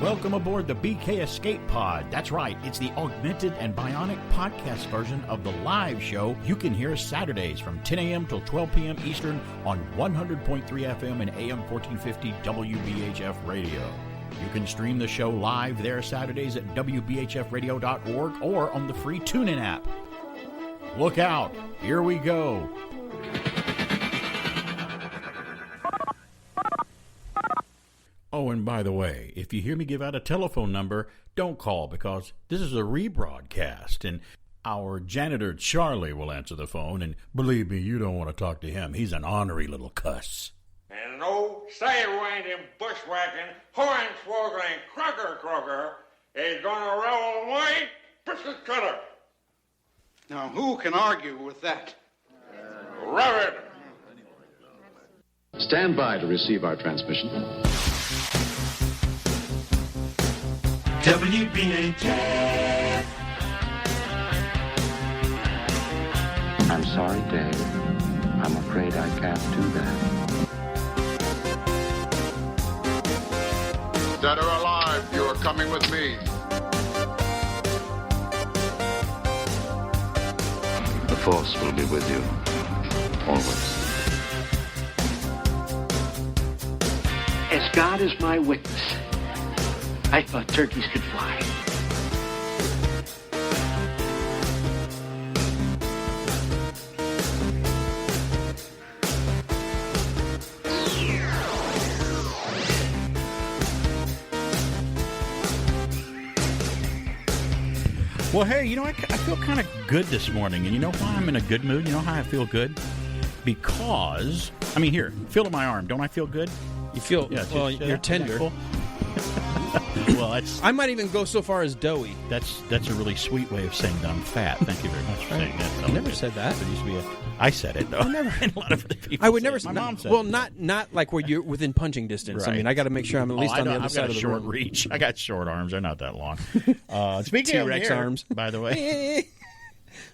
Welcome aboard the BK Escape Pod. That's right, it's the augmented and bionic podcast version of the live show. You can hear us Saturdays from 10 a.m. till 12 p.m. Eastern on 100.3 FM and AM 1450 WBHF Radio. You can stream the show live there Saturdays at WBHFradio.org or on the free Tunein app. Look out, here we go. Oh, and by the way, if you hear me give out a telephone number, don't call because this is a rebroadcast, and our janitor Charlie will answer the phone, and believe me, you don't want to talk to him. He's an ornery little cuss. And no sidewinding, bushwhacking, hornswoggling, crocker is gonna roll away biscuit cutter. Now, who can argue with that? Rev it! Stand by to receive our transmission. WBHF. I'm sorry, Dave. I'm afraid I can't do that. Dead or alive, you are coming with me. The Force will be with you, always. As God is my witness, I thought turkeys could fly. Well, hey, you know, I feel kind of good this morning, and you know why I'm in a good mood? You know how I feel good? Because, I mean, here, feel my arm. Don't I feel good? You feel, Yeah, well, yeah, you're tender. cool? Well, I might even go so far as doughy. that's a really sweet way of saying that I'm fat. Thank you very much for saying that. I never said that. It used to be I said it, though. I never. And a lot of other people I would say never it. say My mom said well, it. not like where you're within punching distance. I Right. mean, I got to make sure I'm at least on the other I've side got of a the short room. reach. I got short arms. They're not that long. Speaking of T-Rex hair, arms. by the way.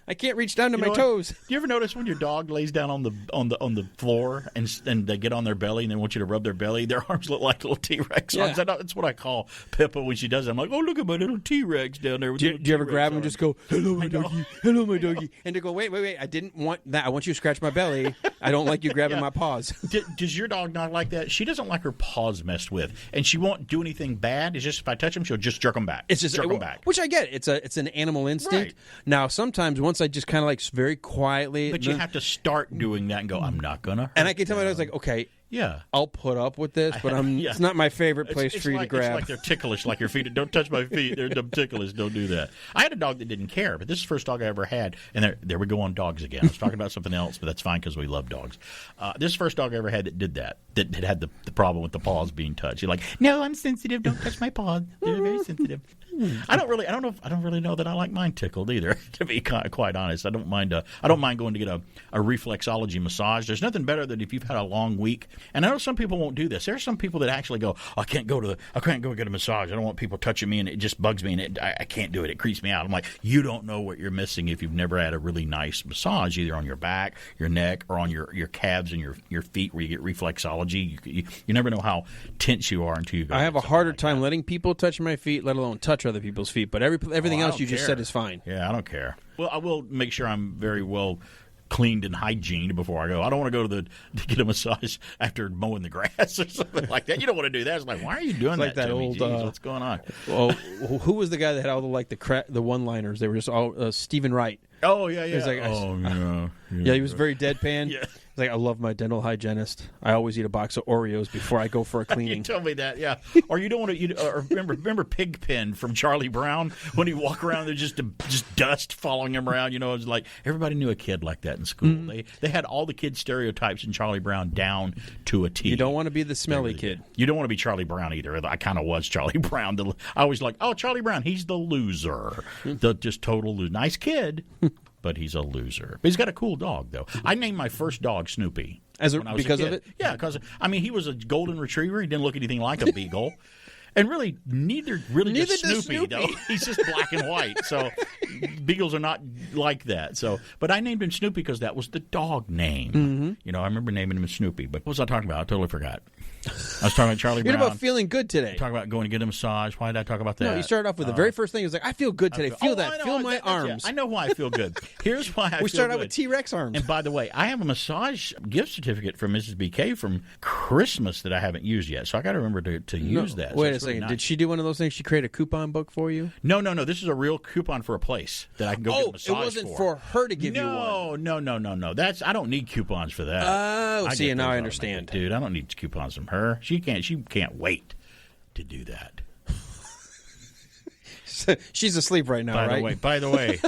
I can't reach down to my know what? toes. Do you ever notice when your dog lays down on the floor and they get on their belly and they want you to rub their belly? Their arms look like little T-Rex arms. Yeah. That's what I call Pippa when she does it. I'm like, oh, look at my little T-Rex down there. With Do you little ever T-Rex grab them and arms. just go, hello, my doggy, hello, my doggy, and to go, wait, I didn't want that. I want you to scratch my belly. I don't like you grabbing Yeah. my paws. Does your dog not like that? She doesn't like her paws messed with, and she won't do anything bad. It's just if I touch them, she'll just jerk them back. It's just jerk them back. which I get. It's an animal instinct. Right. Now, sometimes once I just kind of like very quietly, But you have to start doing that and go, I'm not going to hurt and I can tell my them. dog's like, okay, Yeah. I'll put up with this, but Yeah. it's not my favorite place It's for you like, to grab. It's like they're ticklish, like your feet. Don't touch my feet. They're ticklish. Don't do that. I had a dog that didn't care, but this is the first dog I ever had. And there we go on dogs again. I was talking about something else, but that's fine because we love dogs. This is the first dog I ever had that did that had the problem with the paws being touched. You're like, no, I'm sensitive. Don't touch my paws. They're very sensitive. I don't really know that I like mine tickled either. To be quite honest, I don't mind going to get a reflexology massage. There's nothing better than if you've had a long week. And I know some people won't do this. There are some people that actually go, I can't go get a massage. I don't want people touching me, and it just bugs me, and I can't do it. It creeps me out. I'm like, you don't know what you're missing if you've never had a really nice massage, either on your back, your neck, or on your calves and your feet, where you get reflexology. You never know how tense you are until you go. I have a get harder something time like letting people touch my feet, let alone touch other people's feet. But everything I else don't you just care. said is fine. Yeah, I don't care. Well, I will make sure I'm very well cleaned and hygiened before I go. I don't want to go to get a massage after mowing the grass or something like that. You don't want to do that. It's like, why are you doing like that to me? old, Jeez, what's going on? Well, who was the guy that had all the one-liners? They were just all Stephen Wright. Oh, yeah. He's like, yeah. Yeah, he was very deadpan. Yeah. He's like, I love my dental hygienist. I always eat a box of Oreos before I go for a You cleaning. told me that, yeah. Or you don't want to. Or remember Pigpen from Charlie Brown when he walk around there's just dust following him around. You know, it's like everybody knew a kid like that in school. Mm-hmm. They had all the kid stereotypes in Charlie Brown down to a T. You don't want to be the smelly kid. You don't want to be Charlie Brown either. I kind of was Charlie Brown. I was like, oh, Charlie Brown, he's the loser, the just total loser. Nice kid. But he's a loser. But he's got a cool dog, though. I named my first dog Snoopy. Because of it? Yeah, because, he was a golden retriever. He didn't look anything like a beagle. And really, neither does Snoopy, though. He's just black and white. So beagles are not like that. So, but I named him Snoopy because that was the dog name. Mm-hmm. You know, I remember naming him Snoopy. But what was I talking about? I totally forgot. I was talking about Charlie You're Brown. about feeling good today. Talking about going to get a massage. Why did I talk about that? No, you started off with the very first thing. It was like, I feel good today. Feel that. Feel my arms. I know why I feel good. Here's why I feel good. We started out with T-Rex arms. And by the way, I have a massage gift certificate from Mrs. BK from Christmas that I haven't used yet. So I got to remember to use that. Wait so a second. Really nice. Did she do one of those things? She create a coupon book for you? No. This is a real coupon for a place that I can go get a massage for. It wasn't for her to give you one. No. I don't need coupons for that. Oh, see, now I understand. Dude, I don't need coupons from her. She can't wait to do that. She's asleep right now, right? By the way,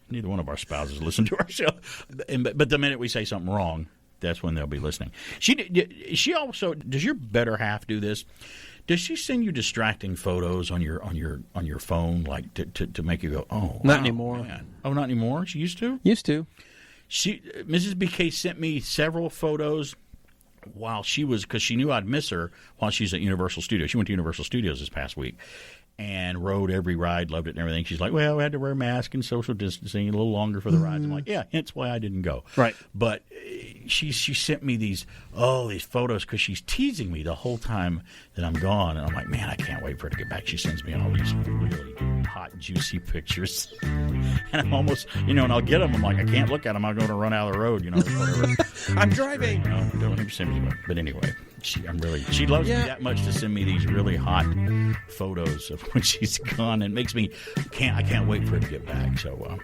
neither one of our spouses listen to our show. But the minute we say something wrong, that's when they'll be listening. She also, does your better half do this? Does she send you distracting photos on your phone, like to make you go, oh, not wow, anymore. Man. Oh, not anymore. She used to. Mrs. BK sent me several photos while because she knew I'd miss her while she's at Universal Studios. She went to Universal Studios this past week and rode every ride, loved it and everything. She's like, well, we had to wear a mask and social distancing a little longer for the rides. I'm like, yeah, hence why I didn't go. Right. But she sent me these photos because she's teasing me the whole time that I'm gone. And I'm like, man, I can't wait for her to get back. She sends me all these really hot, juicy pictures. And I'm almost, and I'll get them. I'm like, I can't look at them. I'm going to run out of the road, whatever. I'm driving. Don't send me. But anyway, she loves me that much to send me these really hot photos of when she's gone. And makes me, I can't wait for her to get back. So,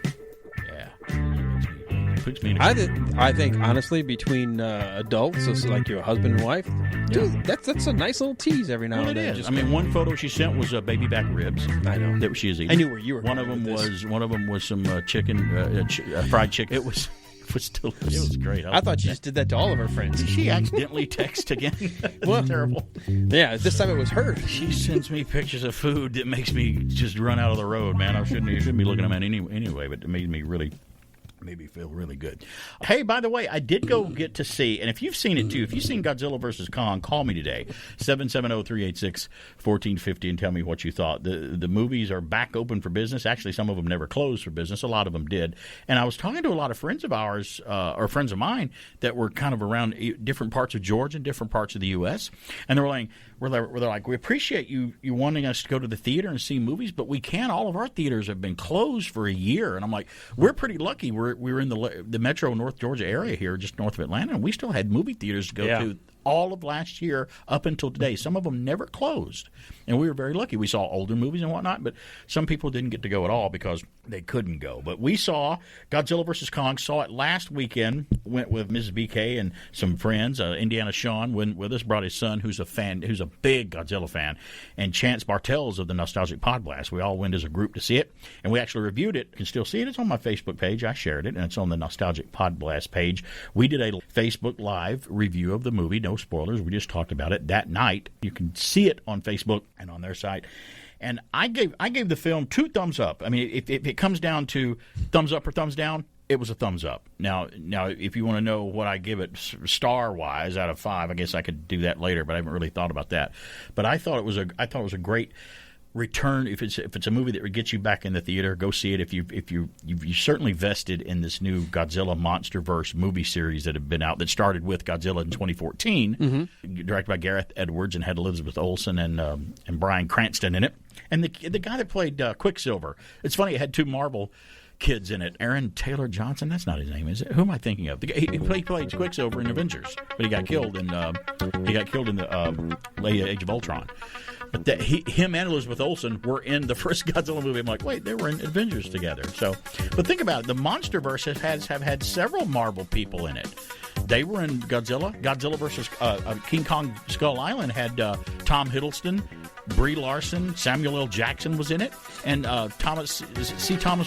puts me in I think honestly, between adults, so like your husband and wife, dude, that's a nice little tease every now and then. It is. One photo she sent was baby back ribs. I know that she is eating. I knew where you were. One of them was some chicken, fried chicken. It was delicious. It was great. I thought she just did that to all of her friends. Did she accidentally text again? Well, terrible. Yeah, this time it was her. She sends me pictures of food that makes me just run out of the road, man. You shouldn't be looking at them anyway, but it made me feel really good. Hey, by the way, I did go get to see, and if you've seen it too, if you've seen Godzilla vs. Kong, call me today, 770-386-1450, and tell me what you thought. The movies are back open for business. Actually, some of them never closed for business. A lot of them did. And I was talking to a lot of friends of ours, or friends of mine, that were kind of around different parts of Georgia and different parts of the U.S., and they were like, we appreciate you wanting us to go to the theater and see movies, but we can't. All of our theaters have been closed for a year. And I'm like, we're pretty lucky. We were in the metro North Georgia area here, just north of Atlanta, and we still had movie theaters to go to all of last year up until today. Some of them never closed, and we were very lucky. We saw older movies and whatnot, but some people didn't get to go at all because they couldn't go. But we saw Godzilla vs. Kong, saw it last weekend, went with Mrs. BK and some friends. Indiana Sean went with us, brought his son, who's a big Godzilla fan, and Chance Bartels of the Nostalgic Pod Blast. We all went as a group to see it, and we actually reviewed it. You can still see it. It's on my Facebook page. I shared it, and it's on the Nostalgic Pod Blast page. We did a Facebook Live review of the movie. No spoilers. We just talked about it that night. You can see it on Facebook and on their site. And I gave the film 2 thumbs up. I mean, if it comes down to thumbs up or thumbs down, it was a thumbs up. Now, if you want to know what I give it star-wise out of 5, I guess I could do that later, but I haven't really thought about that. But I thought it was a great return. If it's a movie that would get you back in the theater, go see it. If you certainly vested in this new Godzilla MonsterVerse movie series that have been out, that started with Godzilla in 2014, directed by Gareth Edwards and had Elizabeth Olsen and Bryan Cranston in it, and the guy that played Quicksilver. It's funny, it had 2 Marvel kids in it. Aaron Taylor Johnson, that's not his name, is it? Who am I thinking of? He played Quicksilver in Avengers, but he got killed in the late Age of Ultron. But him and Elizabeth Olsen were in the first Godzilla movie. I'm like, wait, they were in Avengers together. So, but think about it. The MonsterVerse have had several Marvel people in it. They were in Godzilla versus King Kong Skull Island had Tom Hiddleston, Brie Larson, Samuel L. Jackson was in it, and Thomas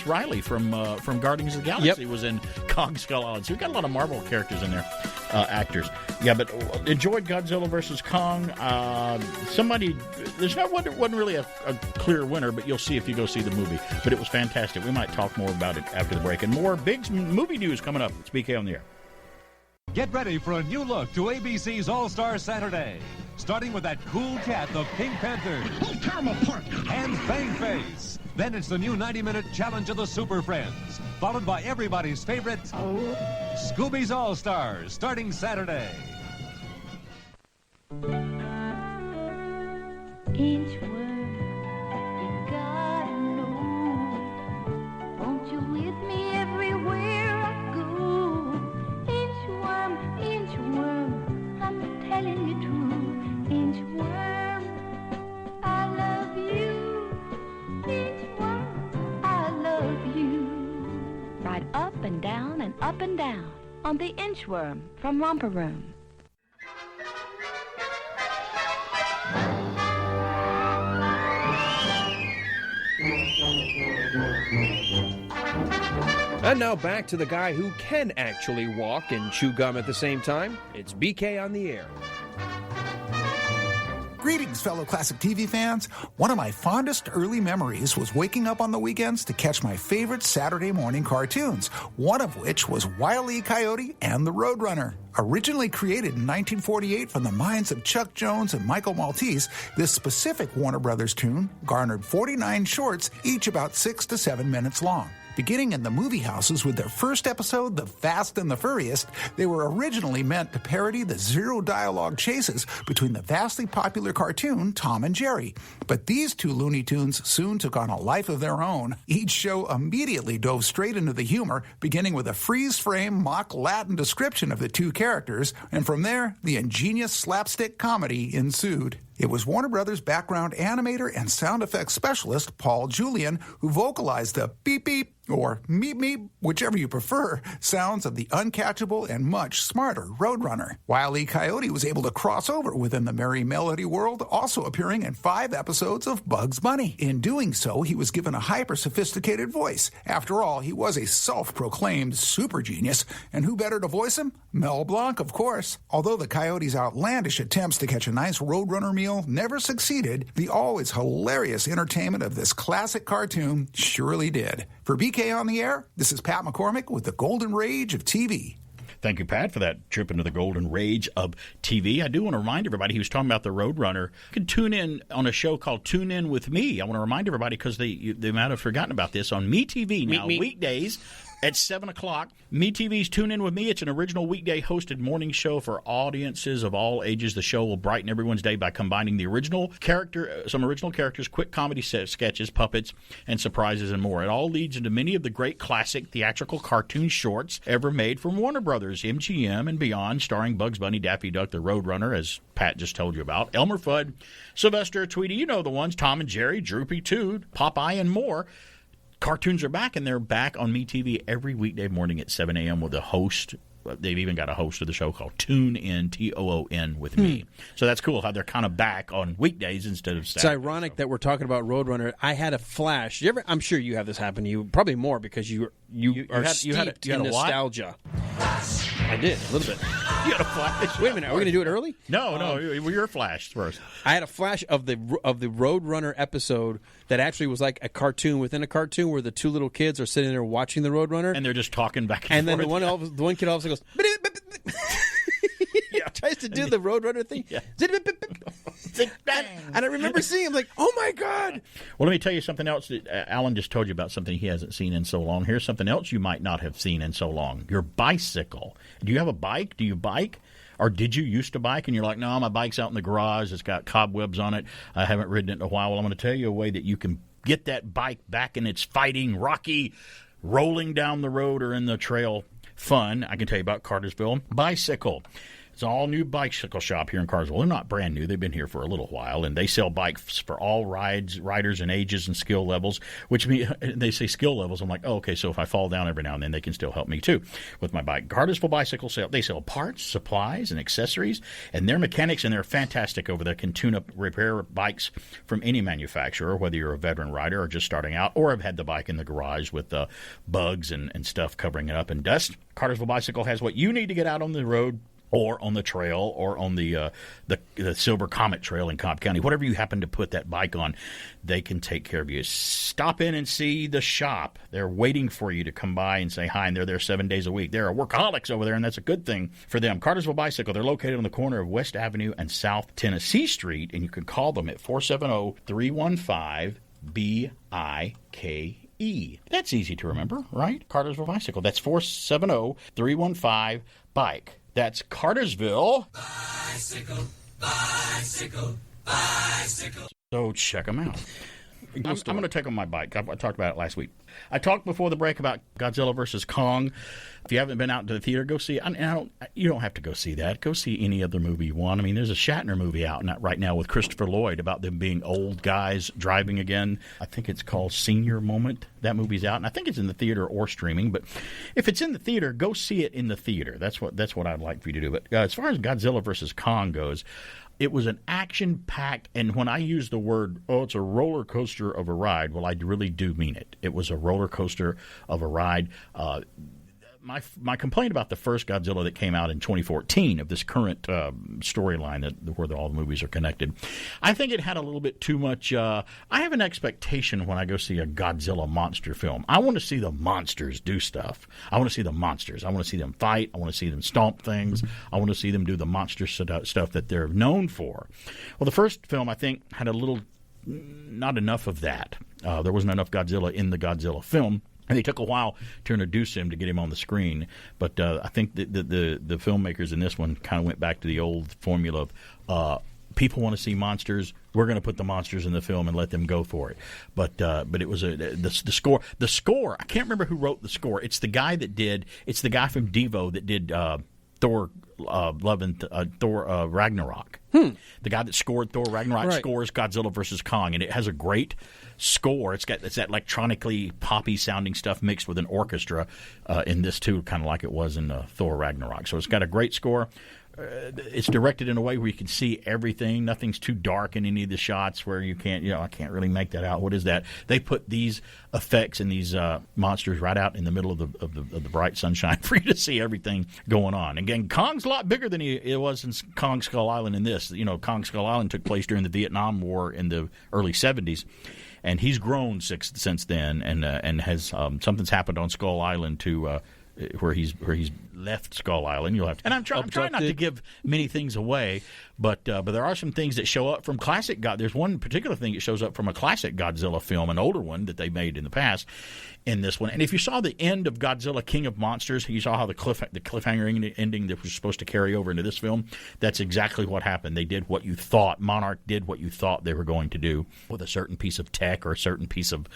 Riley from Guardians of the Galaxy was in Kong Skull Island. So we've got a lot of Marvel characters in there, actors. Yeah, but enjoyed Godzilla versus Kong. Wasn't really a clear winner, but you'll see if you go see the movie. But it was fantastic. We might talk more about it after the break, and more big movie news coming up. It's BK on the Air. Get ready for a new look to ABC's All-Star Saturday. Starting with that cool cat, the Pink Panther. Oh, tear him apart. And Fang Face. Then it's the new 90-minute Challenge of the Super Friends. Followed by everybody's favorite, Scooby's All-Stars, starting Saturday. Inchworm, you gotta know. Won't you with me everywhere I go? Inchworm, inchworm, I'm telling you true. Inchworm, I love you. Inchworm, I love you. Ride up and down on the Inchworm from Romper Room. And now back to the guy who can actually walk and chew gum at the same time. It's BK on the air. Greetings, fellow classic TV fans. One of my fondest early memories was waking up on the weekends to catch my favorite Saturday morning cartoons, one of which was Wile E. Coyote and the Roadrunner. Originally created in 1948 from the minds of Chuck Jones and Michael Maltese, this specific Warner Brothers tune garnered 49 shorts, each about 6 to 7 minutes long. Beginning in the movie houses with their first episode, The Fast and the Furriest, they were originally meant to parody the zero-dialogue chases between the vastly popular cartoon Tom and Jerry. But these two Looney Tunes soon took on a life of their own. Each show immediately dove straight into the humor, beginning with a freeze-frame mock Latin description of the two characters, and from there, the ingenious slapstick comedy ensued. It was Warner Brothers background animator and sound effects specialist Paul Julian who vocalized the beep beep or meep meep, whichever you prefer, sounds of the uncatchable and much smarter Roadrunner. Wile E. Coyote was able to cross over within the Merry Melody world, also appearing in 5 episodes of Bugs Bunny. In doing so, he was given a hyper-sophisticated voice. After all, he was a self-proclaimed super genius, and who better to voice him? Mel Blanc, of course. Although the Coyote's outlandish attempts to catch a nice Roadrunner meal never succeeded, the always hilarious entertainment of this classic cartoon surely did. For BK on the Air, this is Pat McCormick with the Golden Rage of TV. Thank you, Pat, for that trip into the golden rage of TV. I do want to remind everybody, he was talking about the Roadrunner. You can tune in on a show called Tune In With Me. I want to remind everybody, because they might have forgotten about this, on MeTV now, weekdays at 7 o'clock. MeTV's Tune In With Me. It's an original weekday hosted morning show for audiences of all ages. The show will brighten everyone's day by combining the some original characters, quick comedy sketches, puppets, and surprises and more. It all leads into many of the great classic theatrical cartoon shorts ever made from Warner Brothers, MGM, and beyond, starring Bugs Bunny, Daffy Duck, the Roadrunner, as Pat just told you about, Elmer Fudd, Sylvester, Tweety, you know the ones, Tom and Jerry, Droopy, Toad, Popeye, and more. Cartoons are back, and they're back on MeTV every weekday morning at 7 a.m. with a host. They've even got a host of the show called Tune In, Toon with me. So that's cool how they're kind of back on weekdays instead of Saturdays. It's ironic that we're talking about Roadrunner. I had a flash. I'm sure you have this happen to you, probably more because you are steeped in nostalgia. I did, a little bit. You had a flash? Wait a minute, are we going to do it early? No, your flash first. I had a flash of the Roadrunner episode that actually was like a cartoon within a cartoon where the two little kids are sitting there watching the Roadrunner. And they're just talking back and forth. And then the one kid all of a sudden goes... Yeah, tries to do the Roadrunner thing. Yeah. And I remember seeing him like, oh my God. Well, let me tell you something else that Alan just told you about, something he hasn't seen in so long. Here's something else you might not have seen in so long. Your bicycle. Do you have a bike? Do you bike? Or did you used to bike and you're like, no, my bike's out in the garage. It's got cobwebs on it. I haven't ridden it in a while. Well, I'm going to tell you a way that you can get that bike back in its fighting, rocky, rolling down the road or in the trail fun. I can tell you about Cartersville Bicycle. It's an all-new bicycle shop here in Cartersville. They're not brand new. They've been here for a little while, and they sell bikes for all riders and ages and skill levels, which means they say skill levels. I'm like, oh, okay, so if I fall down every now and then, they can still help me, too, with my bike. Cartersville Bicycle sale. They sell parts, supplies, and accessories, and they're mechanics, and they're fantastic over there. Can tune up, repair bikes from any manufacturer, whether you're a veteran rider or just starting out, or have had the bike in the garage with bugs and stuff covering it up and dust. Cartersville Bicycle has what you need to get out on the road, or on the trail, or on the Silver Comet Trail in Cobb County. Whatever you happen to put that bike on, they can take care of you. Stop in and see the shop. They're waiting for you to come by and say hi, and they're there 7 days a week. There are workaholics over there, and that's a good thing for them. Cartersville Bicycle, they're located on the corner of West Avenue and South Tennessee Street, and you can call them at 470-315-BIKE. That's easy to remember, right? Cartersville Bicycle. That's 470-315-BIKE. That's Cartersville Bicycle. Bicycle, bicycle. So check them out. I'm going to take on my bike. I talked about it last week. I talked before the break about Godzilla vs. Kong. If you haven't been out to the theater, go see it. You don't have to go see that. Go see any other movie you want. I mean, there's a Shatner movie out right now with Christopher Lloyd about them being old guys driving again. I think it's called Senior Moment. That movie's out, and I think it's in the theater or streaming. But if it's in the theater, go see it in the theater. That's what I'd like for you to do. But as far as Godzilla vs. Kong goes, it was an action-packed, and when I use the word, it's a roller coaster of a ride, well, I really do mean it. It was a roller coaster of a ride. My complaint about the first Godzilla that came out in 2014 of this current storyline where all the movies are connected, I think it had a little bit too much. I have an expectation when I go see a Godzilla monster film. I want to see the monsters do stuff. I want to see the monsters. I want to see them fight. I want to see them stomp things. I want to see them do the monster stuff that they're known for. Well, the first film, I think, had a little, not enough of that. There wasn't enough Godzilla in the Godzilla film. And they took a while to introduce him to get him on the screen. But I think the filmmakers in this one kind of went back to the old formula of people want to see monsters. We're going to put the monsters in the film and let them go for it. But it was the score. The score, I can't remember who wrote the score. It's the guy from Devo that did Thor Love and Thor Ragnarok. The guy that scored Thor Ragnarok scores Godzilla vs. Kong, and it has a great score. It's that electronically poppy sounding stuff mixed with an orchestra in this too, kind of like it was in Thor Ragnarok. So it's got a great score. It's directed in a way where you can see everything. Nothing's too dark in any of the shots where you can't, I can't really make that out. What is that? They put these effects and these monsters right out in the middle of the bright sunshine for you to see everything going on. Again, Kong's a lot bigger than it was in Kong Skull Island in this. Kong Skull Island took place during the Vietnam War in the early 70s. And he's grown since then, and has something's happened on Skull Island to where he's left Skull Island. You'll have to, and I'm trying not to give many things away, but there are some things that show up from classic God. There's one particular thing that shows up from a classic Godzilla film, an older one that they made in the past. In this one, and if you saw the end of Godzilla King of Monsters, you saw how the cliffhanger ending that was supposed to carry over into this film. That's exactly what happened. They did what you thought. Monarch did what you thought they were going to do with a certain piece of tech or a certain piece of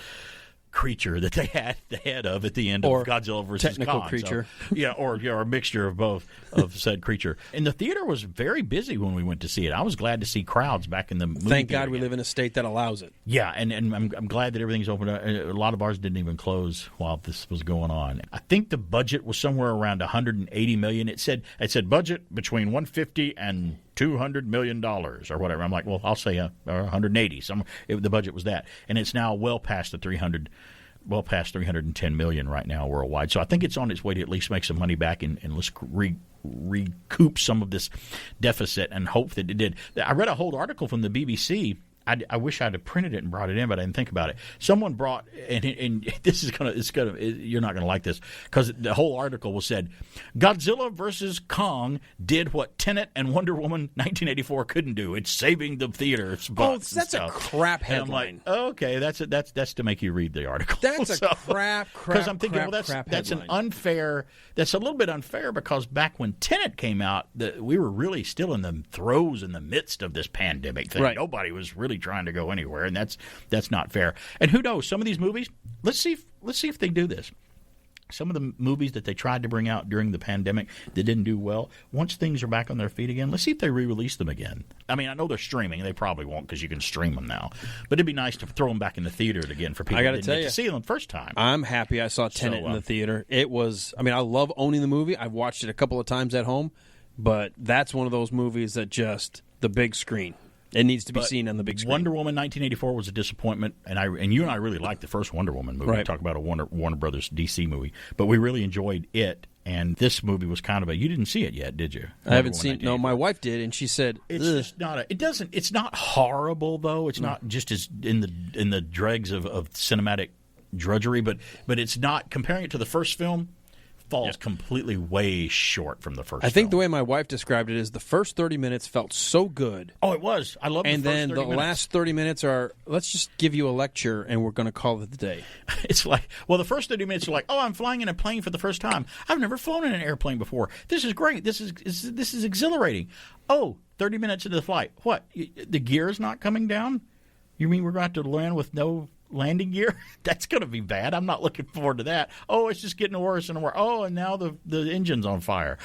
creature that they had the head of at the end of Godzilla vs. Technical Kong. creature. So, or a mixture of both of said creature. And the theater was very busy when we went to see it. I was glad to see crowds back in the movie Thank God again. we live in a state that allows it. Yeah, and I'm glad that everything's open. A lot of bars didn't even close while this was going on. I think the budget was somewhere around $180 million. It said budget between $150 and $200 million or whatever. I'm like, well, I'll say 180. The budget was that, and it's now well past $310 million right now worldwide. So I think it's on its way to at least make some money back and let's recoup some of this deficit and hope that it did. I read a whole article from the BBC. I wish I'd have printed it and brought it in, but I didn't think about it. Someone brought, and this is you're not gonna like this because the whole article said Godzilla versus Kong did what Tenet and Wonder Woman 1984 couldn't do. It's saving the theaters. That's a crap headline. And I'm like, okay, that's to make you read the article. That's a crap. Because I'm thinking, that's an unfair. That's a little bit unfair because back when Tenet came out, we were really still in the throes in the midst of this pandemic thing. Right. Nobody was really trying to go anywhere, and that's not fair. And who knows? Some of these movies, let's see if they do this. Some of the movies that they tried to bring out during the pandemic that didn't do well, once things are back on their feet again, let's see if they re-release them again. I mean, I know they're streaming. They probably won't because you can stream them now. But it'd be nice to throw them back in the theater again for people that didn't get to see them the first time. I'm happy I saw Tenet in the theater. It was, I love owning the movie. I've watched it a couple of times at home, but that's one of those movies that just, the big screen. It needs to be seen on the big screen. Wonder Woman 1984 was a disappointment, and you and I really liked the first Wonder Woman movie. Right. We talk about a Warner Brothers DC movie, but we really enjoyed it. And this movie was kind of you didn't see it yet, did you? I haven't seen. No, my wife did, and she said it's just not. It's not horrible though. It's not just as in the dregs of cinematic drudgery, but it's not comparing it to the first film. Falls completely way short from the first film. I think the way my wife described it is the first 30 minutes felt so good. Oh, it was. I love the first 30 minutes. And then the last 30 minutes are, let's just give you a lecture and we're going to call it the day. It's like, well, the first 30 minutes are like, oh, I'm flying in a plane for the first time. I've never flown in an airplane before. This is great. This is exhilarating. Oh, 30 minutes into the flight. What? The gear is not coming down? You mean we're going to have to land with no landing gear? That's going to be bad. I'm not looking forward to that. Oh, it's just getting worse and worse. Oh, and now the engine's on fire.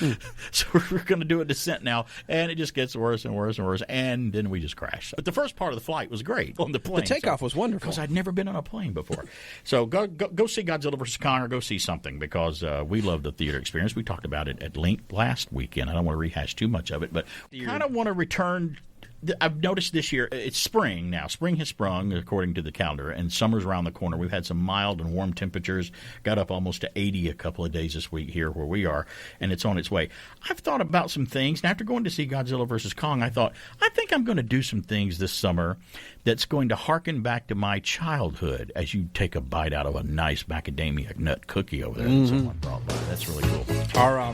So we're going to do a descent now, and it just gets worse and worse and worse, and then we just crash. But the first part of the flight was great on the plane. The takeoff was wonderful. Because I'd never been on a plane before. So go see Godzilla vs. Kong, or go see something, because we love the theater experience. We talked about it at length last weekend. I don't want to rehash too much of it, but kind of want to return. I've noticed this year, it's spring now. Spring has sprung, according to the calendar, and summer's around the corner. We've had some mild and warm temperatures, got up almost to 80 a couple of days this week here where we are, and it's on its way. I've thought about some things, and after going to see Godzilla vs. Kong, I think I'm going to do some things this summer that's going to harken back to my childhood as you take a bite out of a nice macadamia nut cookie over there that someone brought by. That's really cool.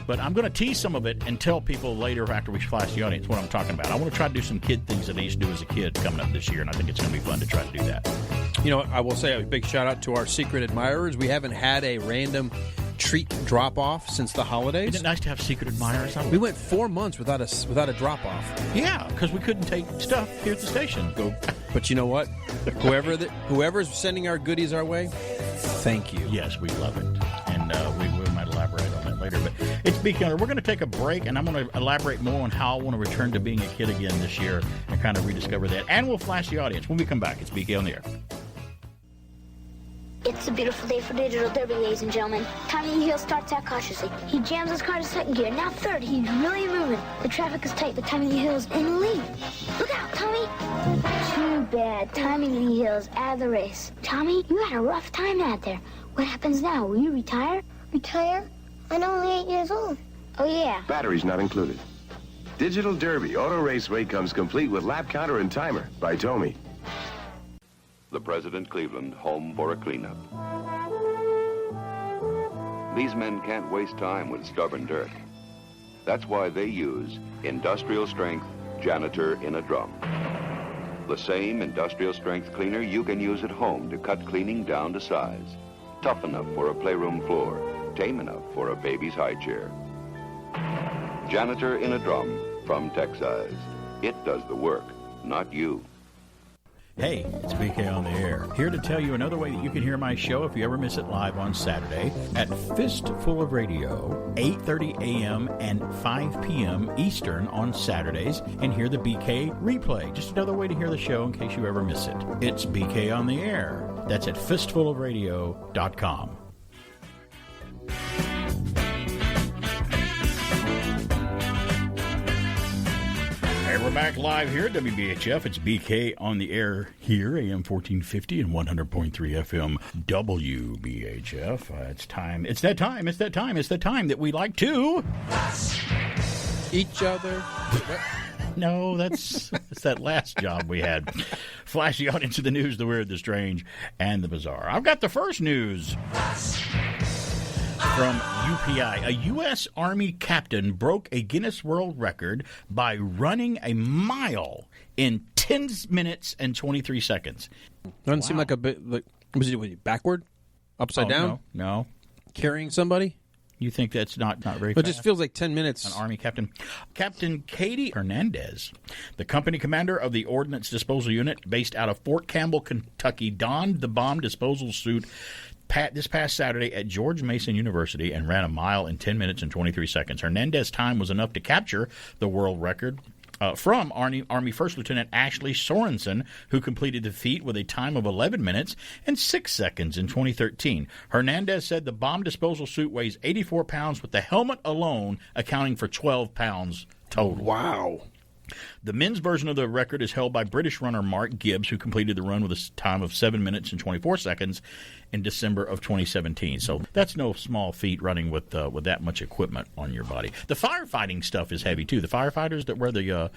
But I'm going to tease some of it and tell people later after we flash the audience what I'm talking about. I want to try to do some kid things that I used to do as a kid coming up this year, and I think it's going to be fun to try to do that. You know, I will say a big shout out to our secret admirers. We haven't had a random treat drop off since the holidays. Isn't it nice to have secret admirers? We went 4 months without a drop off. Yeah, because we couldn't take stuff here at the station. But you know what? Whoever's sending our goodies our way, thank you. Yes, we love it, and we might elaborate on that later. But it's BK. We're going to take a break, and I'm going to elaborate more on how I want to return to being a kid again this year and kind of rediscover that. And we'll flash the audience when we come back. It's BK on the Air. It's a beautiful day for Digital Derby, ladies and gentlemen. Tommy Hill starts out cautiously. He jams his car to second gear. Now third. He's really moving. The traffic is tight, but Tommy Lee Hill's in the lead. Look out, Tommy. Too bad. Tommy Lee Hill's out of the race. Tommy, you had a rough time out there. What happens now? Will you retire? Retire? I'm only 8 years old. Oh, yeah. Batteries not included. Digital Derby Auto Raceway comes complete with lap counter and timer by Tommy. The President Cleveland, home for a cleanup. These men can't waste time with stubborn dirt. That's why they use industrial strength janitor in a drum. The same industrial strength cleaner you can use at home to cut cleaning down to size. Tough enough for a playroom floor, tame enough for a baby's high chair. Janitor in a drum from Texize. It does the work, not you. Hey, it's BK on the Air, here to tell you another way that you can hear my show if you ever miss it live on Saturday at Fistful of Radio, 8:30 a.m. and 5 p.m. Eastern on Saturdays, and hear the BK replay. Just another way to hear the show in case you ever miss it. It's BK on the Air. That's at fistfulofradio.com. Hey, we're back live here at WBHF. It's BK on the Air here, AM 1450 and 100.3 FM WBHF. It's time. It's that time. It's that time. It's the time that we like to... Each other. No, it's that last job we had. Flash the audience of the news, the weird, the strange, and the bizarre. I've got the first news from UPI. A U.S. Army captain broke a Guinness World Record by running a mile in 10 minutes and 23 seconds. Doesn't seem like a bit... Like, was it backward? Upside down? No. Carrying somebody? You think that's not very fast? It just feels like 10 minutes. An Army captain. Captain Katie Hernandez, the company commander of the Ordnance Disposal Unit based out of Fort Campbell, Kentucky, donned the bomb disposal suit this past Saturday at George Mason University and ran a mile in 10 minutes and 23 seconds. Hernandez's time was enough to capture the world record from Army First Lieutenant Ashley Sorensen, who completed the feat with a time of 11 minutes and 6 seconds in 2013. Hernandez said the bomb disposal suit weighs 84 pounds, with the helmet alone accounting for 12 pounds total. Wow. The men's version of the record is held by British runner Mark Gibbs, who completed the run with a time of 7 minutes and 24 seconds in December of 2017. So that's no small feat, running with that much equipment on your body. The firefighting stuff is heavy too. The firefighters that wear the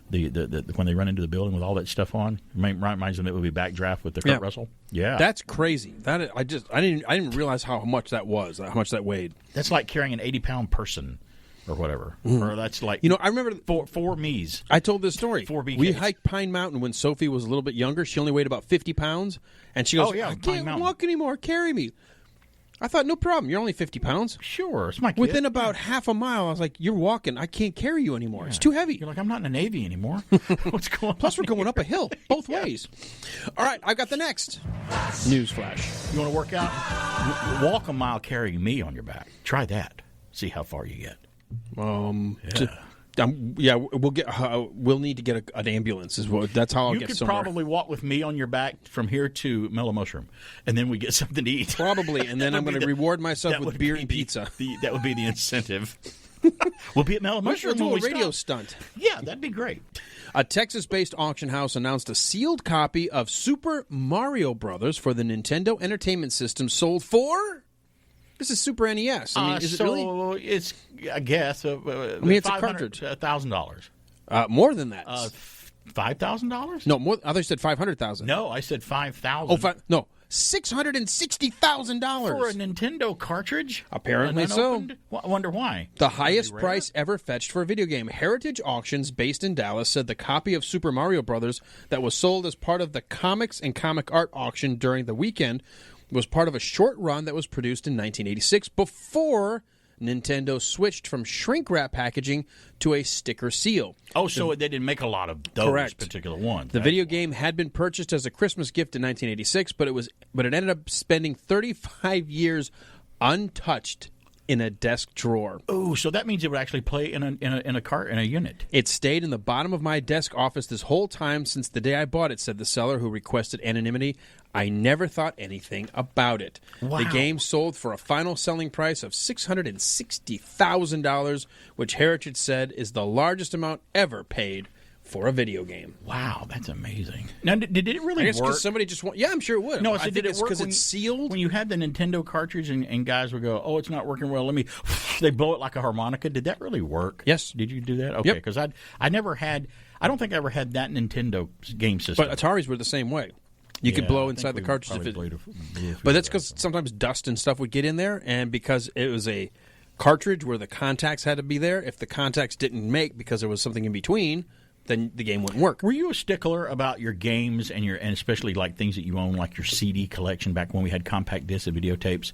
when they run into the building with all that stuff on, reminds them of the movie Backdraft with the Kurt Russell. Yeah, that's crazy. I didn't realize how much that was, how much that weighed. That's like carrying an 80-pound person. Or whatever. Or that's like... I remember... Four me's. I told this story. 4 BKs. We hiked Pine Mountain when Sophie was a little bit younger. She only weighed about 50 pounds. And she goes, I can't walk anymore. Carry me. I thought, no problem. You're only 50 pounds. Sure, it's my kid. Within about half a mile, I was like, you're walking. I can't carry you anymore. Yeah. It's too heavy. You're like, I'm not in the Navy anymore. What's going on? Plus, we're going up a hill both ways. All right, I've got the next news flash. You want to work out? Walk a mile carrying me on your back. Try that. See how far you get. We'll get. We'll need to get an ambulance. That's how I'll get somewhere. You could probably walk with me on your back from here to Mellow Mushroom, and then we get something to eat. Probably, and then I'm going to reward myself with beer and pizza. That would be the incentive. We'll be at Mellow Mushroom. We'll do a radio stunt. Yeah, that'd be great. A Texas-based auction house announced a sealed copy of Super Mario Brothers for the Nintendo Entertainment System sold for. This is Super NES. I mean, is it really? It's, I guess. It's a cartridge. $1,000. More than that. $5,000? No, more. I thought you said $500,000. No, I said $5,000. No, $660,000 for a Nintendo cartridge. Apparently so. I wonder why. The highest price ever fetched for a video game. Heritage Auctions, based in Dallas, said the copy of Super Mario Brothers that was sold as part of the comics and comic art auction during the weekend was part of a short run that was produced in 1986 before Nintendo switched from shrink wrap packaging to a sticker seal. Oh, so they didn't make a lot of those particular ones. The video game had been purchased as a Christmas gift in 1986, but it ended up spending 35 years untouched in a desk drawer. Oh, so that means it would actually play in a unit. It stayed in the bottom of my desk office this whole time since the day I bought it, said the seller, who requested anonymity. I never thought anything about it. Wow. The game sold for a final selling price of $660,000, which Heritage said is the largest amount ever paid for a video game. Wow, that's amazing. Now, did it really I guess work? Because somebody just yeah, I'm sure it would. No, I think did it it's work because it's sealed? When you had the Nintendo cartridge and guys would go, oh, it's not working well, let me... They blow it like a harmonica. Did that really work? Yes. Did you do that? Okay, because I never had... I don't think I ever had that Nintendo game system. But Ataris were the same way. You could blow inside the cartridge. But that's because sometimes dust and stuff would get in there, and because it was a cartridge where the contacts had to be there, if the contacts didn't make because there was something in between, then the game wouldn't work. Were you a stickler about your games and especially like things that you own, like your CD collection back when we had compact discs and videotapes?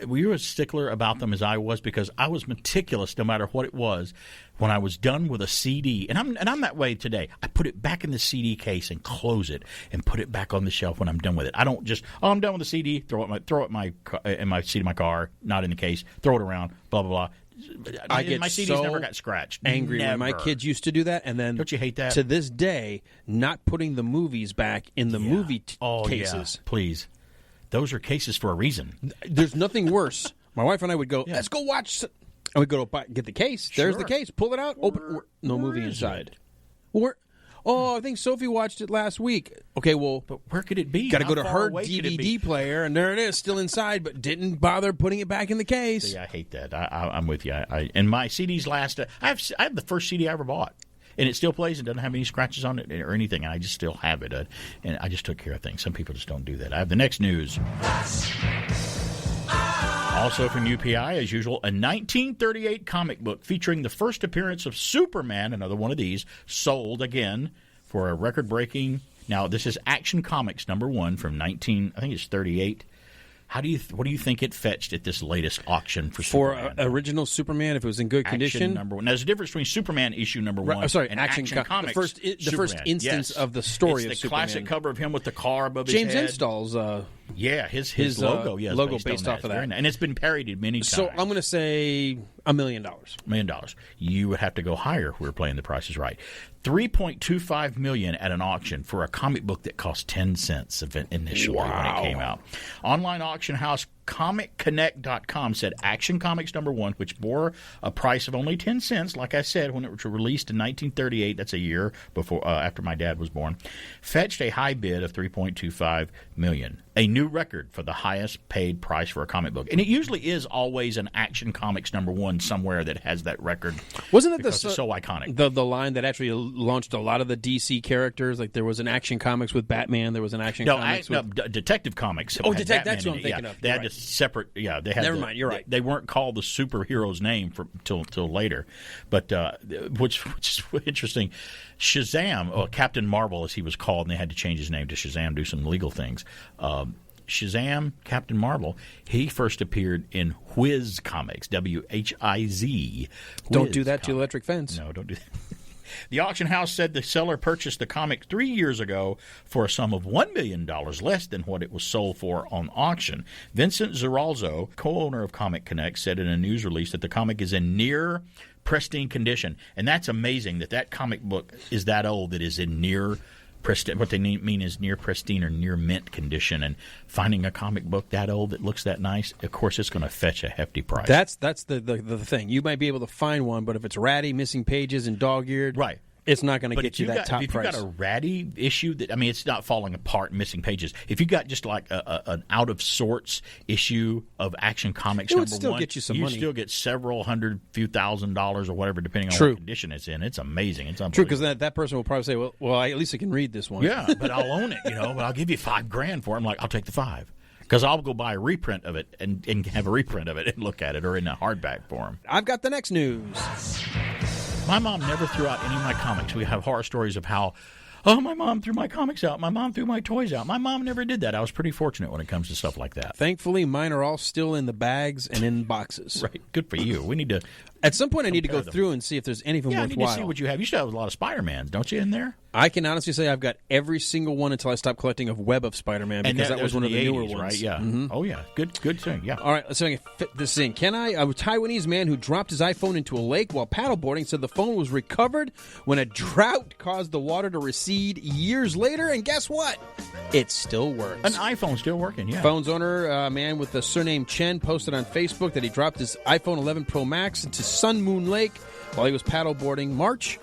Were you a stickler about them as I was? Because I was meticulous no matter what it was. When I was done with a CD, and I'm that way today, I put it back in the CD case and close it and put it back on the shelf when I'm done with it. I don't just, I'm done with the CD, throw it in my seat of my car, not in the case, throw it around, blah, blah, blah. I get my CDs so never got scratched. Angry when my kids used to do that, and then don't you hate that? To this day, not putting the movies back in the movie cases. Yeah. Please, those are cases for a reason. There's nothing worse. My wife and I would go, let's go watch. And we go to get the case. Sure. There's the case. Pull it out. Open. No movie inside. I think Sophie watched it last week. Okay, well, but where could it be? Got to go to her DVD player, and there it is, still inside, but didn't bother putting it back in the case. See, I hate that. I'm with you. And my CDs last. I have the first CD I ever bought, and it still plays. It doesn't have any scratches on it or anything, and I just still have it. And I just took care of things. Some people just don't do that. I have the next news. Also from UPI, as usual, a 1938 comic book featuring the first appearance of Superman, another one of these, sold again for a record-breaking. Now, this is Action Comics #1 from 38. What do you think it fetched at this latest auction for Superman? For original Superman, if it was in good condition? Action #1. Now, there's a difference between Superman issue #1 and Action Comics. The first instance of the story it's of the Superman. classic cover of him with the car above James his head. Install's his logo. Logo based off of that. And it's been parodied many times. So I'm going to say $1 million. $1 million. You would have to go higher if we were playing The Price is Right. $3.25 million at an auction for a comic book that cost 10 cents initially when it came out. Online auction house ComicConnect.com said Action Comics #1, which bore a price of only 10 cents, like I said, when it was released in 1938, that's a year before after my dad was born, fetched a high bid of $3.25 million, a new record for the highest paid price for a comic book. And it usually is always an Action Comics #1 somewhere that has that record. Wasn't it it's so iconic? The line that actually launched a lot of the DC characters? Like there was an Action Comics with Batman, there was an Action Comics with... Detective Comics. Oh, that's what I'm thinking of. They had separate. Yeah, they had. Never mind. You're right. They weren't called the superhero's name till later, but which is interesting. Shazam, Captain Marvel, as he was called, and they had to change his name to Shazam, do some legal things. Shazam, Captain Marvel, he first appeared in Whiz Comics, W-H-I-Z. Don't do that to Electric Fence. No, don't do that. The auction house said the seller purchased the comic 3 years ago for a sum of $1 million less than what it was sold for on auction. Vincent Zeralzo, co-owner of Comic Connect, said in a news release that the comic is in near pristine condition. And that's amazing that comic book is that old, that is in near pristine. What they mean is near pristine or near mint condition. And finding a comic book that old that looks that nice, of course, it's going to fetch a hefty price. That's the thing. You might be able to find one, but if it's ratty, missing pages, and dog-eared, right, it's not going to get you that top price. price. If you got a ratty issue, it's not falling apart, missing pages. If you got just like an out of sorts issue of Action Comics it would number still one, get you some money. You still get several hundred, few $1,000s or whatever, depending on what condition it's in. It's amazing. It's true, because that person will probably say, "Well, at least I can read this one." Yeah, but I'll own it. But I'll give you $5,000 for it. I'm like, I'll take the $5,000 because I'll go buy a reprint of it and have a reprint of it and look at it, or in a hardback form. I've got the next news. My mom never threw out any of my comics. We have horror stories of how, my mom threw my comics out. My mom threw my toys out. My mom never did that. I was pretty fortunate when it comes to stuff like that. Thankfully, mine are all still in the bags and in boxes. Right. Good for you. We need to... At some point, I need to go through and see if there's anything worthwhile. I need to see what you have. You still have a lot of Spider-Mans, don't you, in there? I can honestly say I've got every single one until I stopped collecting of Web of Spider-Man, because that was one of the newer 80s, ones. Right? Yeah. Mm-hmm. Oh, yeah. Good thing. Yeah. All right, let's see if I can fit this in. Can I? A Taiwanese man who dropped his iPhone into a lake while paddleboarding said the phone was recovered when a drought caused the water to recede years later, and guess what? It still works. An iPhone's still working, yeah. Phone's owner, a man with the surname Chen, posted on Facebook that he dropped his iPhone 11 Pro Max into Sun Moon Lake while he was paddleboarding March.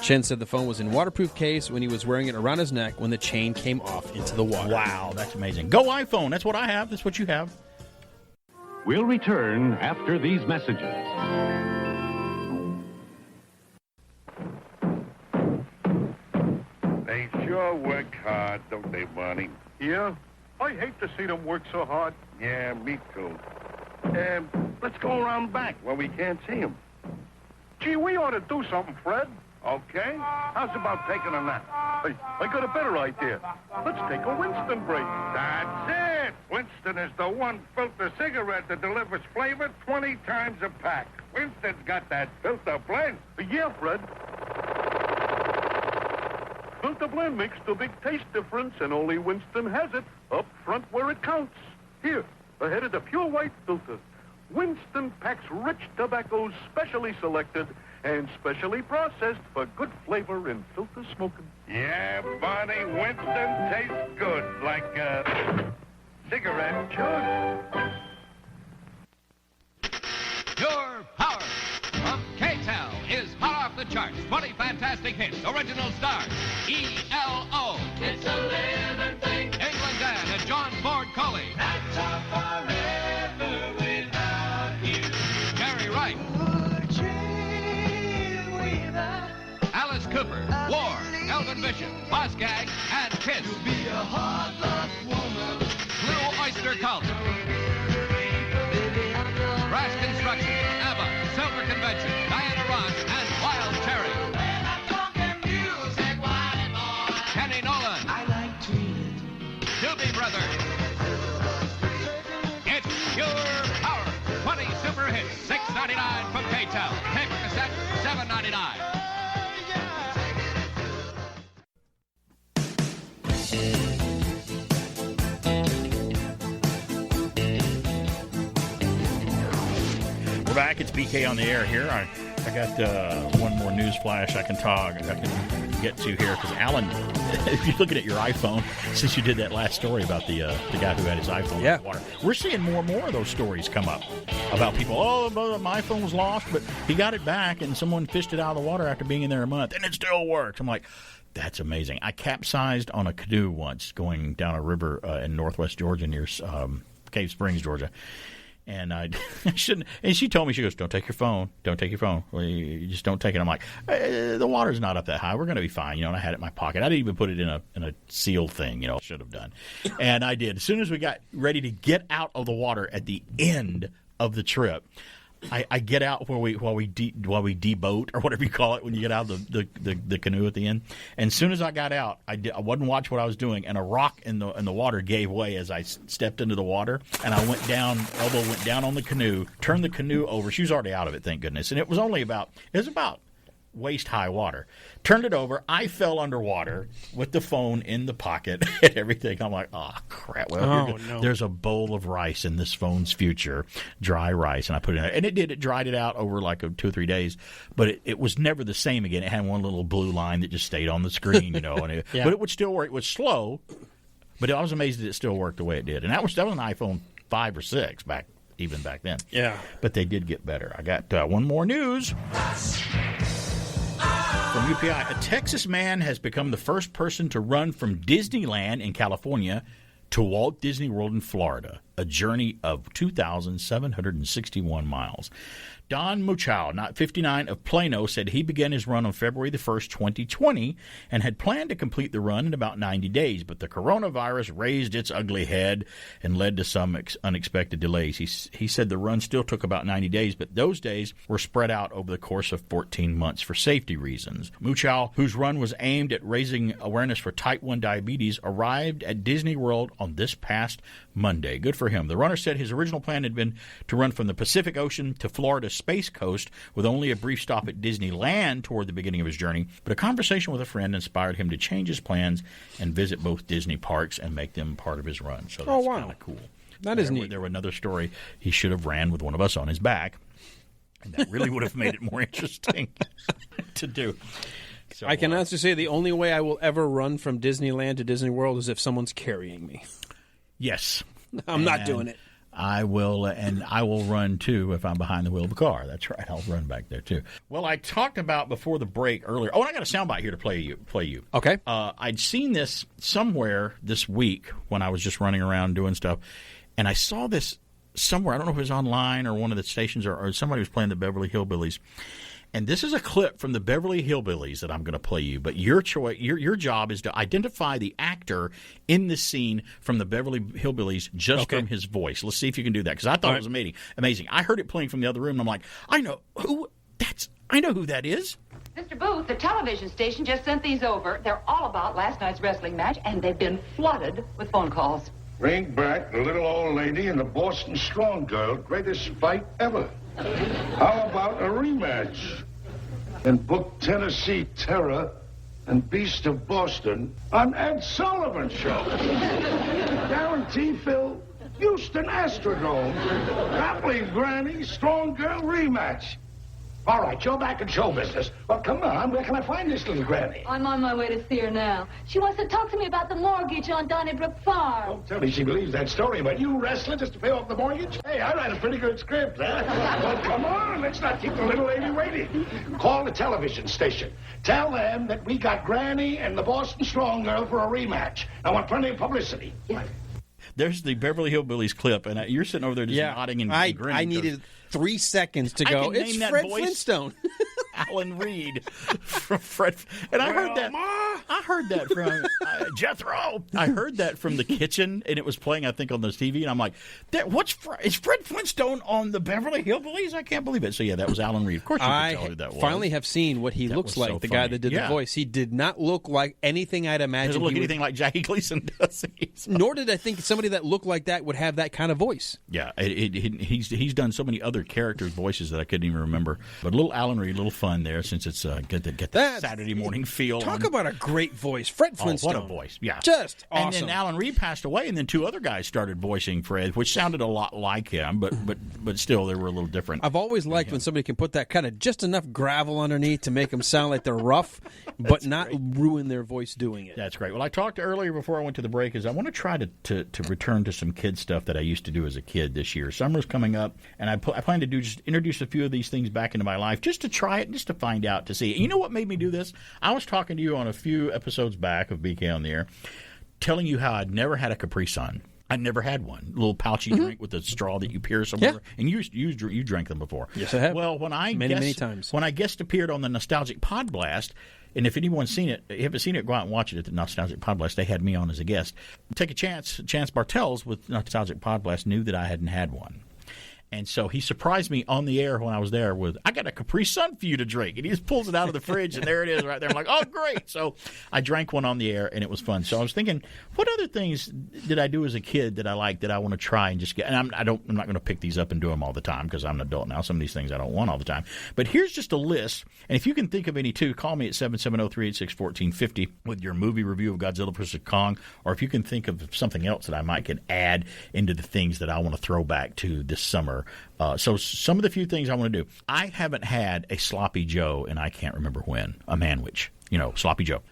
Chen said the phone was in waterproof case when he was wearing it around his neck when the chain came off into the water. Wow, that's amazing. Go iPhone. That's what I have. That's what you have. We'll return after these messages. They sure work hard, don't they, Barney? Yeah? I hate to see them work so hard. Yeah, me too. Let's go around back where we can't see them. Gee, we ought to do something, Fred. Okay. How's about taking a nap? Hey, I got a better idea. Let's take a Winston break. That's it. Winston is the one filter cigarette that delivers flavor 20 times a pack. Winston's got that filter blend. Yeah, Fred. Filter blend makes the big taste difference, and only Winston has it up front where it counts. Here, ahead of the pure white filter. Winston packs rich tobaccos specially selected and specially processed for good flavor in filter smoking. Yeah, Barney, Winston tastes good, like a cigarette should. Pure Power from K-Tel is hot off the charts. 20 fantastic hits. Original stars. E-L-O. It's a living thing. England Dan and John Ford Coley. That's our forever without you. Jerry Wright. Alice Cooper. War. Elvin Bishop. Boss Gag. And Kiss. You'll be a hard luck woman. Blue Oyster Cult. Brass Construction, ABBA, Silver Convention, Diana Ross, and Wild Cherry. When I'm talking music, Whitey boy. Kenny Nolan. I like tweet. Doobie Brothers. It's Pure Power. 20 super hits, $6.99 from K-Tel. Tape or cassette, $7.99. Back, it's BK on the air here. I got one more news flash I can get to here, because Alan, if you're looking at your iPhone, since you did that last story about the guy who had his iPhone in the water, we're seeing more and more of those stories come up about people. My iPhone was lost, but he got it back, and someone fished it out of the water after being in there a month, and it still works. I'm like, that's amazing. I capsized on a canoe once going down a river in northwest Georgia near Cave Springs, Georgia. And I shouldn't. And she told me, she goes, "Don't take your phone. Don't take your phone. Well, you just don't take it." I'm like, the water's not up that high. We're going to be fine, And I had it in my pocket. I didn't even put it in a sealed thing, Should have done. And I did. As soon as we got ready to get out of the water at the end of the trip, I get out while we deboat or whatever you call it when you get out of the canoe at the end. And as soon as I got out, I wasn't watching what I was doing, and a rock in the water gave way as I stepped into the water, and I went down. Elbow went down on the canoe, turned the canoe over. She was already out of it, thank goodness, and it was about waist high water. Turned it over. I fell underwater with the phone in the pocket and everything. I'm like, oh crap! Well, there's a bowl of rice in this phone's future, dry rice, and I put it in, and it did. It dried it out over like 2 or 3 days, but it was never the same again. It had one little blue line that just stayed on the screen, and but it would still work. It was slow, but I was amazed that it still worked the way it did. And that was an iPhone 5 or 6 back then. Yeah, but they did get better. I got one more news. From UPI, a Texas man has become the first person to run from Disneyland in California to Walt Disney World in Florida, a journey of 2,761 miles. Don Muchow, not 59, of Plano, said he began his run on February the 1st, 2020, and had planned to complete the run in about 90 days, but the coronavirus raised its ugly head and led to some unexpected delays. He said the run still took about 90 days, but those days were spread out over the course of 14 months for safety reasons. Muchow, whose run was aimed at raising awareness for type 1 diabetes, arrived at Disney World on this past Monday. Good for him. The runner said his original plan had been to run from the Pacific Ocean to Florida's Space Coast with only a brief stop at Disneyland toward the beginning of his journey, but a conversation with a friend inspired him to change his plans and visit both Disney parks and make them part of his run. So that's kind of cool. That is neat. There was another story. He should have ran with one of us on his back, and that really would have made it more interesting to do. So, I can honestly say the only way I will ever run from Disneyland to Disney World is if someone's carrying me. Yes. I'm not doing it. I will, and I will run, too, if I'm behind the wheel of a car. That's right. I'll run back there, too. Well, I talked about before the break earlier. Oh, and I got a soundbite here to play you. Okay. I'd seen this somewhere this week when I was just running around doing stuff, and I saw this somewhere. I don't know if it was online or one of the stations or somebody was playing the Beverly Hillbillies. And this is a clip from the Beverly Hillbillies that I'm going to play you. But your job is to identify the actor in the scene from the Beverly Hillbillies just from his voice. Let's see if you can do that, because I thought it was amazing. I heard it playing from the other room, and I'm like, I know who that is. Mr. Booth, the television station just sent these over. They're all about last night's wrestling match, and they've been flooded with phone calls. Bring back the little old lady and the Boston Strong Girl. Greatest fight ever. How about a rematch? And book Tennessee Terror and Beast of Boston on Ed Sullivan's show. Guarantee Phil, Houston Astrodome. Grappling Granny, Strong Girl rematch. All right, you're back in show business. Well, come on, where can I find this little granny? I'm on my way to see her now. She wants to talk to me about the mortgage on Donnybrook Farm. Don't tell me she believes that story about you wrestling just to pay off the mortgage. Hey, I write a pretty good script, huh? Well, come on, let's not keep the little lady waiting. Call the television station. Tell them that we got Granny and the Boston Strong Girl for a rematch. I want plenty of publicity. Yes. There's the Beverly Hillbillies clip, and you're sitting over there just nodding and grinning. I needed 3 seconds to go. It's Fred Flintstone. Alan Reed from Fred. And I heard that. I heard that from Jethro. I heard that from the kitchen, and it was playing, I think, on the TV. And I'm like, is Fred Flintstone on the Beverly Hillbillies? I can't believe it. So, yeah, that was Alan Reed. Of course you could tell who that was. I finally have seen what he looks like, the guy that did the voice. He did not look like anything I'd imagined. Doesn't look anything like Jackie Gleason, does he? So. Nor did I think somebody that looked like that would have that kind of voice. Yeah, he's done so many other characters' voices that I couldn't even remember. But a little Alan Reed, a little fun there, since it's get the Saturday morning feel. Talk about a great voice. Fred Flintstone. What a voice. Yeah. Just awesome. And then Alan Reed passed away, and then 2 other guys started voicing Fred, which sounded a lot like him, but still they were a little different. I've always liked when somebody can put that kind of just enough gravel underneath to make them sound like they're rough, but not ruin their voice doing it. That's great. Well, I talked earlier before I went to the break is I want to try to return to some kid stuff that I used to do as a kid this year. Summer's coming up, and I plan to just introduce a few of these things back into my life just to try it, just to find out, to see. You know what made me do this? I was talking to you on a few episodes back of BK on the Air, telling you how I'd never had a Capri Sun. I'd never had one. A little pouchy drink with a straw that you pierce somewhere. Yeah. And you drank them before. Yes, I have. Well, many times. When I guest appeared on the Nostalgic Pod Blast, and if anyone's seen it, if you haven't seen it, go out and watch it at the Nostalgic Pod Blast. They had me on as a guest. Take a chance. Chance Bartels with Nostalgic Pod Blast knew that I hadn't had one. And so he surprised me on the air when I was there with, I got a Capri Sun for you to drink. And he just pulls it out of the fridge, and there it is right there. I'm like, oh, great. So I drank one on the air, and it was fun. So I was thinking, what other things did I do as a kid that I liked that I want to try and just get? And I'm not going to pick these up and do them all the time because I'm an adult now. Some of these things I don't want all the time. But here's just a list. And if you can think of any, too, call me at 770-386-1450 with your movie review of Godzilla vs. Kong. Or if you can think of something else that I might could add into the things that I want to throw back to this summer. So some of the few things I want to do. I haven't had a Sloppy Joe, and I can't remember when, a Manwich, Sloppy Joe.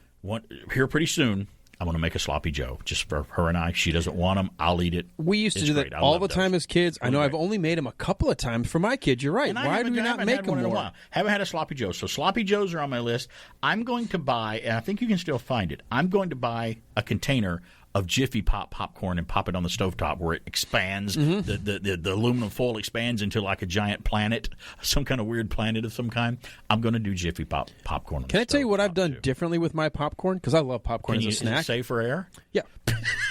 Here pretty soon, I'm going to make a Sloppy Joe just for her and I. She doesn't want them. I'll eat it. We used to do that all the time as kids. I know I've only made them a couple of times for my kids. You're right. Why do we not make them more? Haven't had a Sloppy Joe. So Sloppy Joes are on my list. I'm going to buy, and I think you can still find it, I'm going to buy a container of Jiffy Pop popcorn and pop it on the stovetop where it expands. The aluminum foil expands into like a giant planet, some kind of weird planet of some kind. I'm going to do Jiffy Pop popcorn. Can I tell you what I've done differently with my popcorn? Because I love popcorn as a snack. Is it safe for air? Yeah.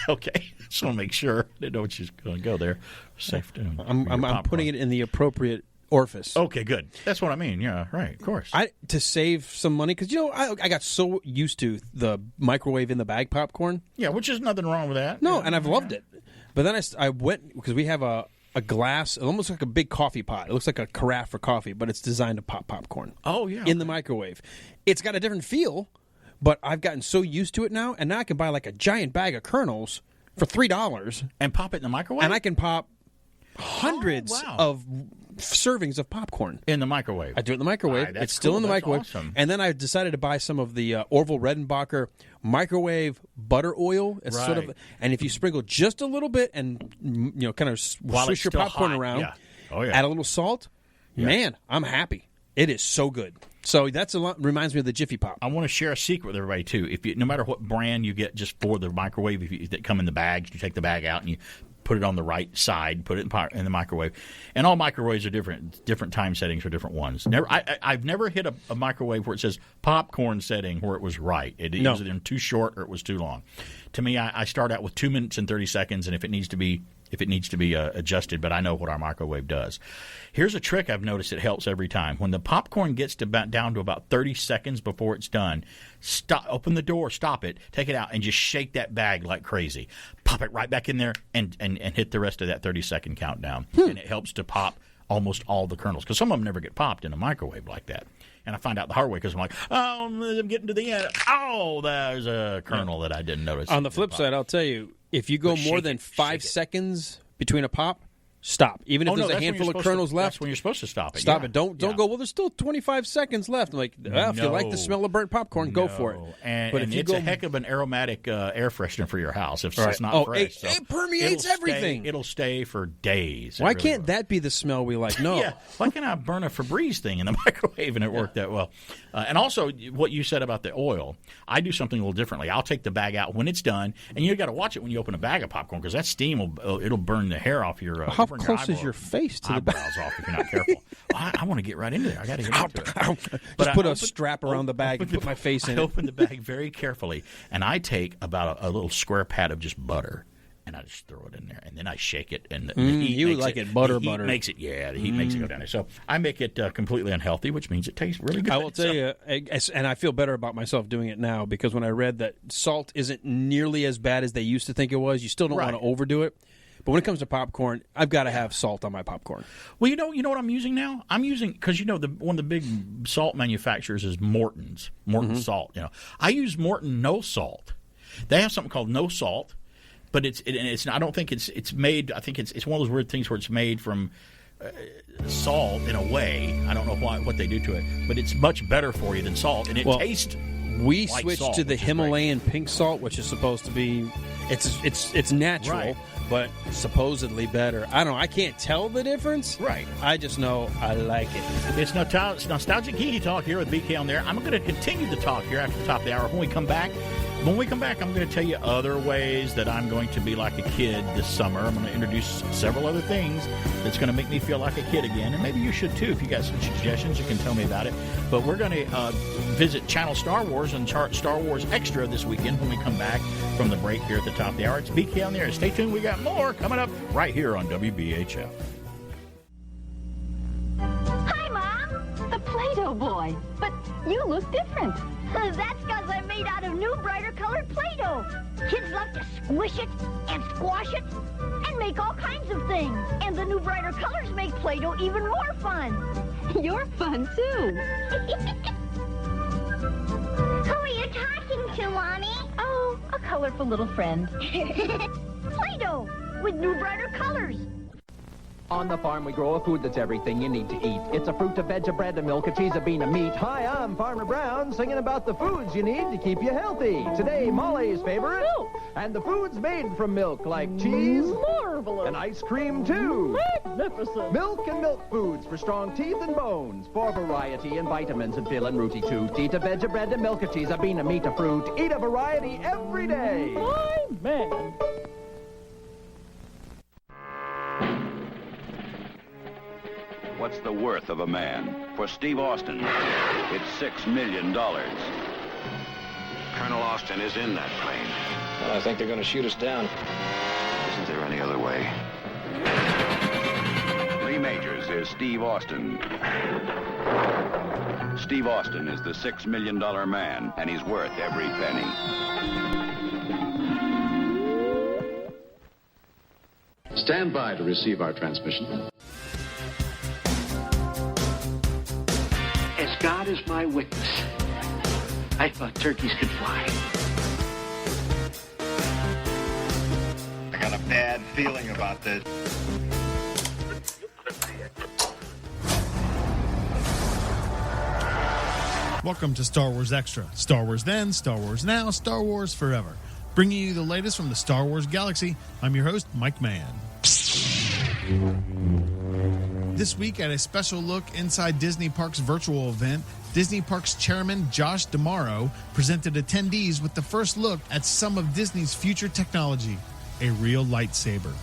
Okay. Just want to make sure. I didn't know what you was going to go there. Safe. I'm putting it in the appropriate orifice. Okay, good. That's what I mean. Yeah, right. Of course. To save some money, because I got so used to the microwave in the bag popcorn. Yeah, which is nothing wrong with that. No, and I've loved it. But then I went, because we have a glass, almost like a big coffee pot. It looks like a carafe for coffee, but it's designed to pop popcorn. Oh yeah, in the microwave. It's got a different feel, but I've gotten so used to it now, and now I can buy like a giant bag of kernels for $3 and pop it in the microwave, and I can pop hundreds of servings of popcorn in the microwave. I do it in the microwave. It's still in the microwave. Awesome. And then I decided to buy some of the Orville Redenbacher microwave butter oil. It's sort of, and if you sprinkle just a little bit and kind of swish your popcorn around, add a little salt, man, I'm happy. It is so good. So that's reminds me of the Jiffy Pop. I want to share a secret with everybody too. No matter what brand you get, just for the microwave, that come in the bags, you take the bag out and you put it on the right side, put it in the microwave. And all microwaves are different time settings for different ones. I've never hit a microwave where it says popcorn setting where it was right. It was either too short or it was too long. To me, I start out with 2 minutes and 30 seconds, and if it needs to be adjusted, but I know what our microwave does. Here's a trick I've noticed that helps every time. When the popcorn gets down to about 30 seconds before it's done, open the door, stop it, take it out, and just shake that bag like crazy. Pop it right back in there and hit the rest of that 30-second countdown. And it helps to pop almost all the kernels, because some of them never get popped in a microwave like that. And I find out the hard way because I'm like, I'm getting to the end. Oh, there's a kernel that I didn't notice. On the flip side, I'll tell you, if you go more than 5 seconds between a pop, stop. Even if there's a handful of kernels left. That's when you're supposed to stop it. Stop it. Don't go, well, there's still 25 seconds left. I'm like, if you like the smell of burnt popcorn, go for it. But if it's a heck of an aromatic air freshener for your house if it's not fresh. It permeates everything. It'll stay for days. Why can't that be the smell we like? No. Why can't I burn a Febreze thing in the microwave and it worked that well? And also, what you said about the oil, I do something a little differently. I'll take the bag out when it's done, and you got to watch it when you open a bag of popcorn because that steam it'll burn the hair off your. How close is your face to the bag? Eyebrows off if you're not careful. I want to get right into there. I got to get into it. Just put a strap around the bag and put my face in it. I open the bag very carefully, and I take about a little square pad of just butter. And I just throw it in there, and then I shake it, and the heat you like it butter. The heat makes it, the heat makes it go down there. So I make it completely unhealthy, which means it tastes really good. I will tell you, and I feel better about myself doing it now because when I read that salt isn't nearly as bad as they used to think it was, you still don't want to overdo it. But when it comes to popcorn, I've got to have salt on my popcorn. Well, you know what I'm using now? I'm using, because one of the big salt manufacturers is Morton salt. I use Morton no salt. They have something called no salt. But it's I don't think it's made. I think it's one of those weird things where it's made from salt in a way. I don't know what they do to it, but it's much better for you than salt, and it tastes. We switched to the Himalayan pink salt, which is supposed to be it's natural, but supposedly better. I don't know. I can't tell the difference. Right. I just know I like it. It's nostalgic geeky talk here with BK on there. I'm going to continue the talk here after the top of the hour. When we come back, I'm going to tell you other ways that I'm going to be like a kid this summer. I'm going to introduce several other things that's going to make me feel like a kid again. And maybe you should, too. If you got some suggestions, you can tell me about it. But we're going to visit Channel Star Wars and Star Wars Extra this weekend when we come back from the break here at the top of the hour. It's BK on the air. Stay tuned. We got more coming up right here on WBHF. fly. But you look different. That's because I'm made out of new, brighter colored Play-Doh. Kids love to squish it and squash it and make all kinds of things. And the new, brighter colors make Play-Doh even more fun. You're fun, too. Who are you talking to, Mommy? Oh, a colorful little friend. Play-Doh with new, brighter colors. On the farm, we grow a food that's everything you need to eat. It's a fruit, a veg, a bread, a milk, a cheese, a bean, a meat. Hi, I'm Farmer Brown, singing about the foods you need to keep you healthy. Today, Molly's favorite. Milk. And the foods made from milk, like cheese. Marvelous. And ice cream, too. Magnificent. Milk and milk foods for strong teeth and bones. For variety and vitamins and fill and rooty toot. Eat a veg, a bread, a milk, a cheese, a bean, a meat, a fruit. Eat a variety every day. My man. What's the worth of a man? For Steve Austin, it's $6 million. Colonel Austin is in that plane. I think they're going to shoot us down. Isn't there any other way? Lee Majors is Steve Austin. Steve Austin is the $6 million man, and he's worth every penny. Stand by to receive our transmission. As God is my witness, I thought turkeys could fly. I got a bad feeling about this. Welcome to Star Wars Extra. Star Wars then, Star Wars now, Star Wars forever. Bringing you the latest from the Star Wars galaxy, I'm your host, Mike Mann. This week, at a special look inside Disney Parks' virtual event, Disney Parks Chairman Josh D'Amaro presented attendees with the first look at some of Disney's future technology, a real lightsaber.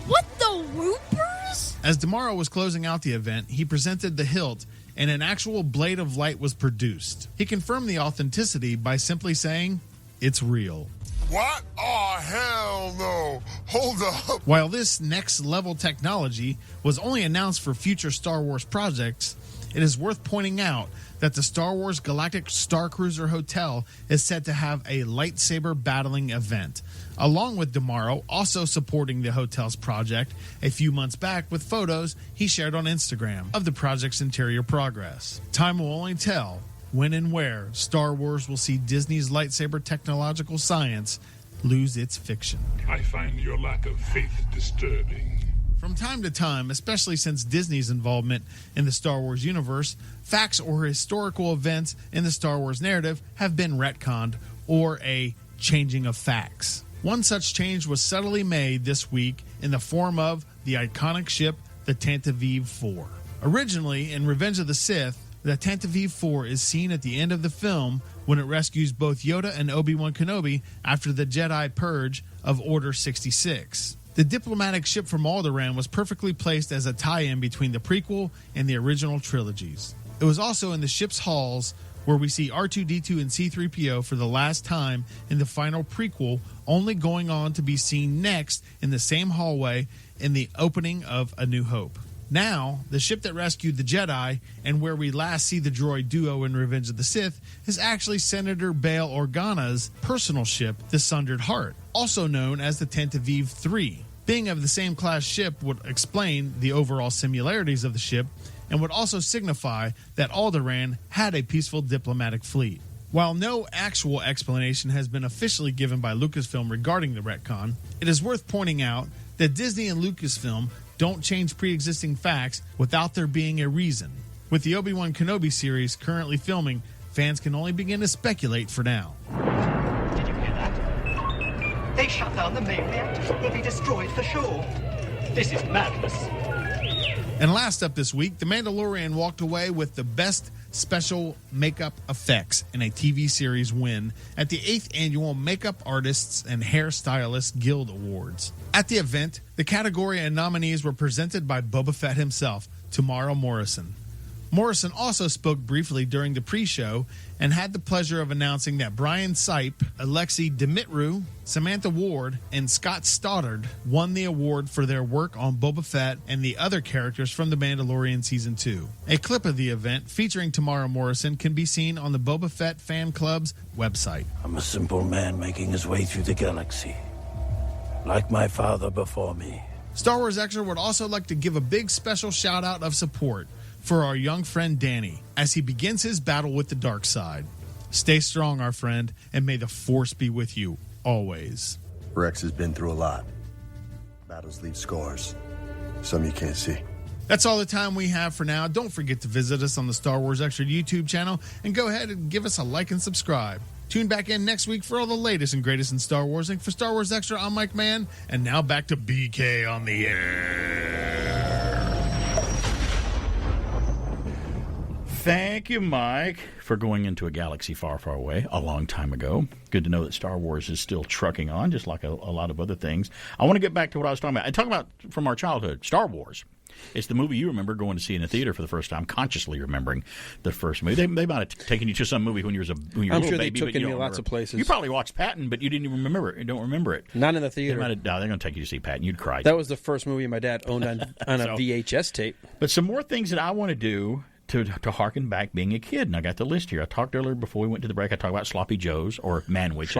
What the whoopers? As D'Amaro was closing out the event, he presented the hilt, and an actual blade of light was produced. He confirmed the authenticity by simply saying, "It's real." What? Oh, hell no. Hold up. While this next-level technology was only announced for future Star Wars projects, it is worth pointing out that the Star Wars Galactic Star Cruiser Hotel is set to have a lightsaber battling event, along with D'Amaro also supporting the hotel's project a few months back with photos he shared on Instagram of the project's interior progress. Time will only tell when and where Star Wars will see Disney's lightsaber technological science lose its fiction. I find your lack of faith disturbing. From time to time, especially since Disney's involvement in the Star Wars universe, facts or historical events in the Star Wars narrative have been retconned or a changing of facts. One such change was subtly made this week in the form of the iconic ship, the Tantive 4. Originally, in Revenge of the Sith, the Tantive 4 is seen at the end of the film when it rescues both Yoda and Obi-Wan Kenobi after the Jedi purge of Order 66. The diplomatic ship from Alderaan was perfectly placed as a tie-in between the prequel and the original trilogies. It was also in the ship's halls where we see R2-D2 and C-3PO for the last time in the final prequel, only going on to be seen next in the same hallway in the opening of A New Hope. Now, the ship that rescued the Jedi, and where we last see the droid duo in Revenge of the Sith, is actually Senator Bail Organa's personal ship, the Sundered Heart, also known as the Tantive 3. Being of the same class ship would explain the overall similarities of the ship, and would also signify that Alderaan had a peaceful diplomatic fleet. While no actual explanation has been officially given by Lucasfilm regarding the retcon, it is worth pointing out that Disney and Lucasfilm don't change pre-existing facts without there being a reason. With the Obi-Wan Kenobi series currently filming, fans can only begin to speculate for now. Did you hear that? They shut down the main reactor. Will be destroyed for sure. This is madness. And last up this week, The Mandalorian walked away with the Best Special Makeup Effects in a TV Series win at the 8th Annual Makeup Artists and Hairstylists Guild Awards. At the event, the category and nominees were presented by Boba Fett himself, Tamara Morrison. Morrison also spoke briefly during the pre-show and had the pleasure of announcing that Brian Sipe, Alexei Dimitru, Samantha Ward, and Scott Stoddard won the award for their work on Boba Fett and the other characters from The Mandalorian Season 2. A clip of the event featuring Tamara Morrison can be seen on the Boba Fett Fan Club's website. I'm a simple man making his way through the galaxy, like my father before me. Star Wars Extra would also like to give a big special shout-out of support for our young friend Danny as he begins his battle with the dark side. Stay strong, our friend, and may the Force be with you always. Rex has been through a lot. Battles leave scars. Some you can't see. That's all the time we have for now. Don't forget to visit us on the Star Wars Extra YouTube channel and go ahead and give us a like and subscribe. Tune back in next week for all the latest and greatest in Star Wars. And for Star Wars Extra, I'm Mike Mann, and now back to BK on the air. Thank you, Mike, for going into a galaxy far, far away a long time ago. Good to know that Star Wars is still trucking on, just like a lot of other things. I want to get back to what I was talking about. I talk about from our childhood, Star Wars. It's the movie you remember going to see in the theater for the first time, consciously remembering the first movie. They might have taken you to some movie when you were a little I'm sure baby. They took me lots of places. You probably watched Patton, but you didn't even remember it. You don't remember it. Not in the theater. They're going to take you to see Patton. You'd cry. That was the first movie my dad owned on a VHS tape. But some more things that I want to do to harken back being a kid, and I got the list here. I talked earlier before we went to the break. I talked about Sloppy Joes or Manwich.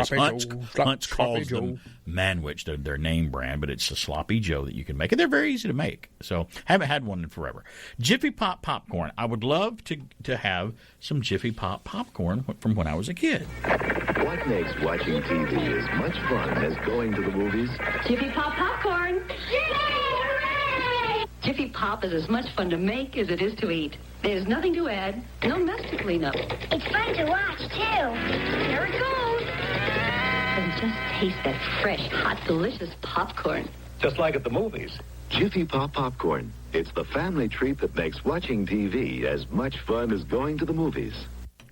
Hunt's calls them Manwich, their name brand, but it's a Sloppy Joe that you can make, and they're very easy to make. So haven't had one in forever. Jiffy Pop popcorn. I would love to have some Jiffy Pop popcorn from when I was a kid. What makes watching TV as much fun as going to the movies? Jiffy Pop popcorn. Jiffy Pop is as much fun to make as it is to eat. There's nothing to add, no mess to clean up. It's fun to watch, too. There it goes. And just taste that fresh, hot, delicious popcorn. Just like at the movies. Jiffy Pop popcorn. It's the family treat that makes watching TV as much fun as going to the movies.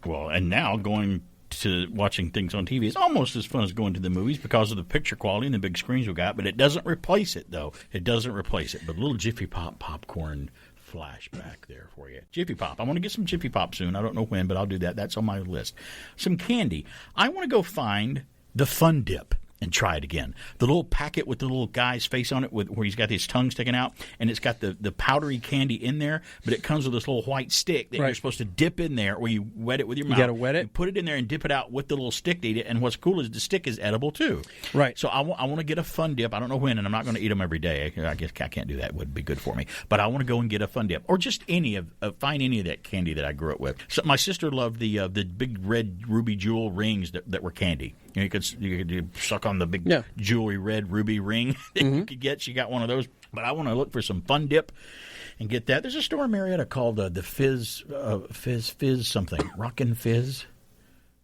Well, and now going to watching things on TV is almost as fun as going to the movies because of the picture quality and the big screens we got, but it doesn't replace it, though. It doesn't replace it. But a little Jiffy Pop popcorn flashback there for you. Jiffy Pop. I want to get some Jiffy Pop soon. I don't know when, but I'll do that. That's on my list. Some candy. I want to go find the Fun Dip and try it again. The little packet with the little guy's face on it where he's got his tongue sticking out, and it's got the powdery candy in there, but it comes with this little white stick that you're supposed to dip in there, or you wet it with your mouth. You got to wet it? You put it in there and dip it out with the little stick to eat it, and what's cool is the stick is edible, too. Right. So I want to get a Fun Dip. I don't know when, and I'm not going to eat them every day. I guess I can't do that. It would be good for me. But I want to go and get a Fun Dip, or just find any of that candy that I grew up with. So my sister loved the big red ruby jewel rings that were candy. You could suck on the big jewelry red ruby ring that you could get. She got one of those. But I want to look for some Fun Dip and get that. There's a store in Marietta called the Fizz something. Rockin' Fizz.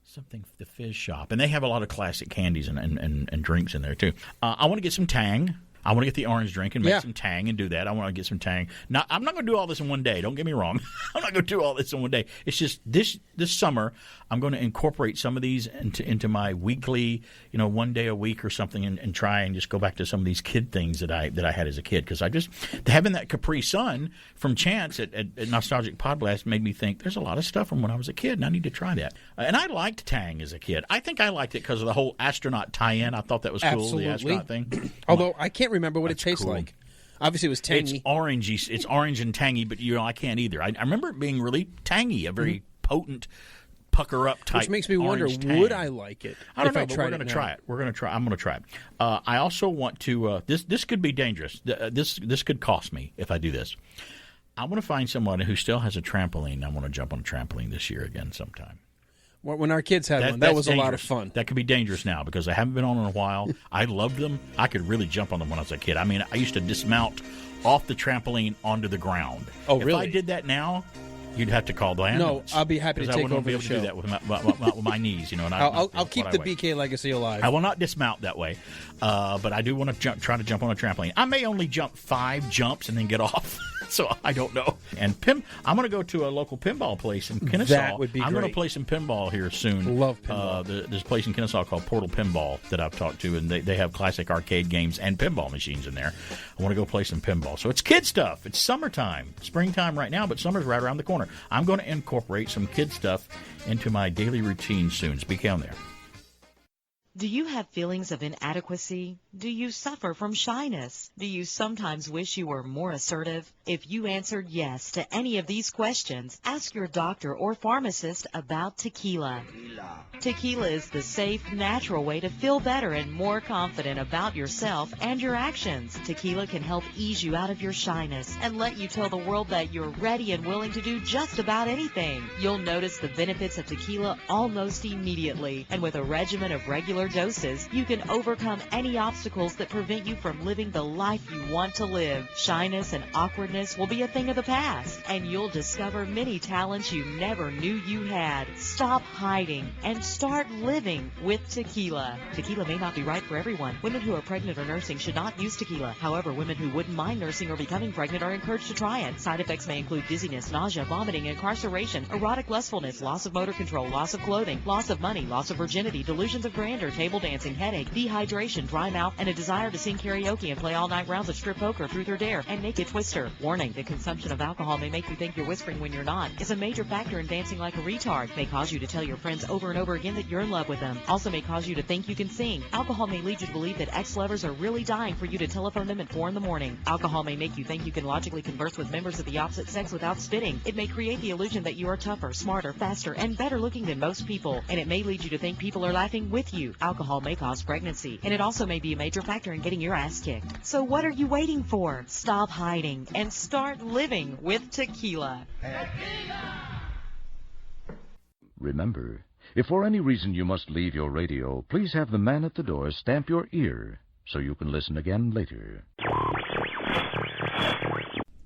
Something, the Fizz shop. And they have a lot of classic candies and drinks in there, too. I want to get some Tang. I want to get the orange drink and make some Tang and do that. I want to get some Tang. Now, I'm not going to do all this in one day. Don't get me wrong. I'm not going to do all this in one day. It's just this summer, I'm going to incorporate some of these into my weekly, one day a week or something, and try and just go back to some of these kid things that I had as a kid. Because having that Capri Sun from Chance at Nostalgic Pod Blast made me think there's a lot of stuff from when I was a kid, and I need to try that. And I liked Tang as a kid. I think I liked it because of the whole astronaut tie-in. I thought that was cool, Absolutely. the astronaut thing. Although I can't remember what it tastes like. Obviously, it was tangy. It's orangey. It's orange and tangy, but I can't either. I remember it being really tangy, a very potent pucker up type. Which makes me wonder, would I like it? I don't know, but we're going to try it. I'm going to try it. I also want to. This could be dangerous. This could cost me if I do this. I want to find someone who still has a trampoline. I want to jump on a trampoline this year again sometime. When our kids had one, that was dangerous. A lot of fun. That could be dangerous now because I haven't been on in a while. I loved them. I could really jump on them when I was a kid. I mean, I used to dismount off the trampoline onto the ground. Oh, really? If I did that now, you'd have to call the ambulance. No, I'll be happy to take over the show. I wouldn't be able to do that with my knees. And I'll keep the BK legacy alive. I will not dismount that way, but I do want to try to jump on a trampoline. I may only jump 5 jumps and then get off. So I don't know. And I'm going to go to a local pinball place in Kennesaw. That would be I'm great. going to play some pinball here soon. Love pinball. There's a place in Kennesaw called Portal Pinball that I've talked to, and they have classic arcade games and pinball machines in there. I want to go play some pinball. So it's kid stuff. It's summertime. Springtime right now, but summer's right around the corner. summer. I'm going to incorporate some kid stuff into my daily routine soon. Speak on there. Do you have feelings of inadequacy? Do you suffer from shyness? Do you sometimes wish you were more assertive? If you answered yes to any of these questions, ask your doctor or pharmacist about tequila. Tequila is the safe, natural way to feel better and more confident about yourself and your actions. Tequila can help ease you out of your shyness and let you tell the world that you're ready and willing to do just about anything. You'll notice the benefits of tequila almost immediately, and with a regimen of regular doses, you can overcome any obstacles that prevent you from living the life you want to live. Shyness and awkwardness will be a thing of the past, and you'll discover many talents you never knew you had. Stop hiding and start living with tequila. Tequila may not be right for everyone. Women who are pregnant or nursing should not use tequila. However, women who wouldn't mind nursing or becoming pregnant are encouraged to try it. Side effects may include dizziness, nausea, vomiting, incarceration, erotic lustfulness, loss of motor control, loss of clothing, loss of money, loss of virginity, delusions of grandeur, table dancing, headache, dehydration, dry mouth, and a desire to sing karaoke and play all-night rounds of strip poker, truth or dare, and naked twister. Warning, the consumption of alcohol may make you think you're whispering when you're not. Is a major factor in dancing like a retard. May cause you to tell your friends over and over again that you're in love with them. Also may cause you to think you can sing. Alcohol may lead you to believe that ex-lovers are really dying for you to telephone them at 4 in the morning. Alcohol may make you think you can logically converse with members of the opposite sex without spitting. It may create the illusion that you are tougher, smarter, faster, and better looking than most people. And it may lead you to think people are laughing with you. Alcohol may cause pregnancy, and it also may be a major factor in getting your ass kicked. So what are you waiting for? Stop hiding and start living with tequila. Remember, if for any reason you must leave your radio, please have the man at the door stamp your ear so you can listen again later.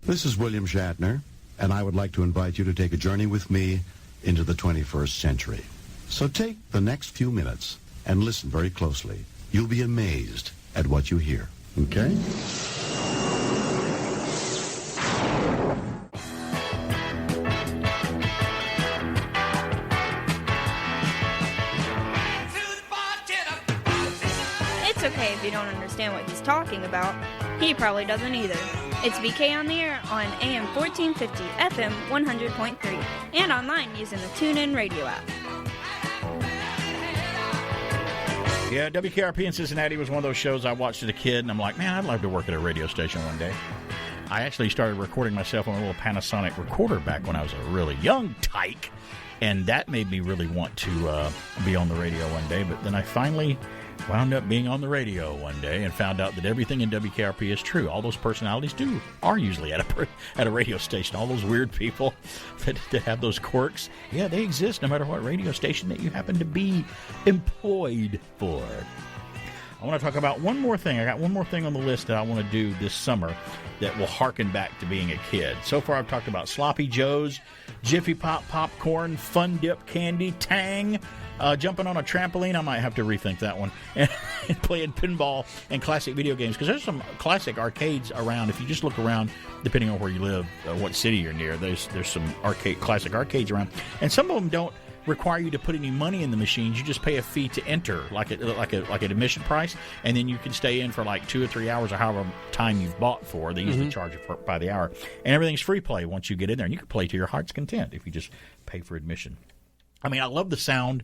This is William Shatner, and I would like to invite you to take a journey with me into the 21st century. So take the next few minutes and listen very closely. You'll be amazed at what you hear. Okay? It's okay if you don't understand what he's talking about. He probably doesn't either. It's BK on the air on AM 1450, FM 100.3, and online using the Tunein radio app. Yeah, WKRP in Cincinnati was one of those shows I watched as a kid, and I'm like, man, I'd love to work at a radio station one day. I actually started recording myself on a little Panasonic recorder back when I was a really young tyke, and that made me really want to be on the radio one day. But then I finally wound up being on the radio one day and found out that everything in WKRP is true. All those personalities are usually at a radio station. All those weird people that have those quirks, yeah, they exist no matter what radio station that you happen to be employed for. I want to talk about one more thing. I got one more thing on the list that I want to do this summer that will harken back to being a kid. So far I've talked about Sloppy Joes, Jiffy Pop popcorn, Fun Dip candy, Tang, jumping on a trampoline. I might have to rethink that one. And playing pinball and classic video games, because there's some classic arcades around. If you just look around, depending on where you live, what city you're near, there's some classic arcades around. And some of them don't require you to put any money in the machines. You just pay a fee to enter, like an admission price, and then you can stay in for like 2 or 3 hours or however time you've bought for. They usually charge you by the hour, and everything's free play once you get in there, and you can play to your heart's content if you just pay for admission. I mean, I love the sound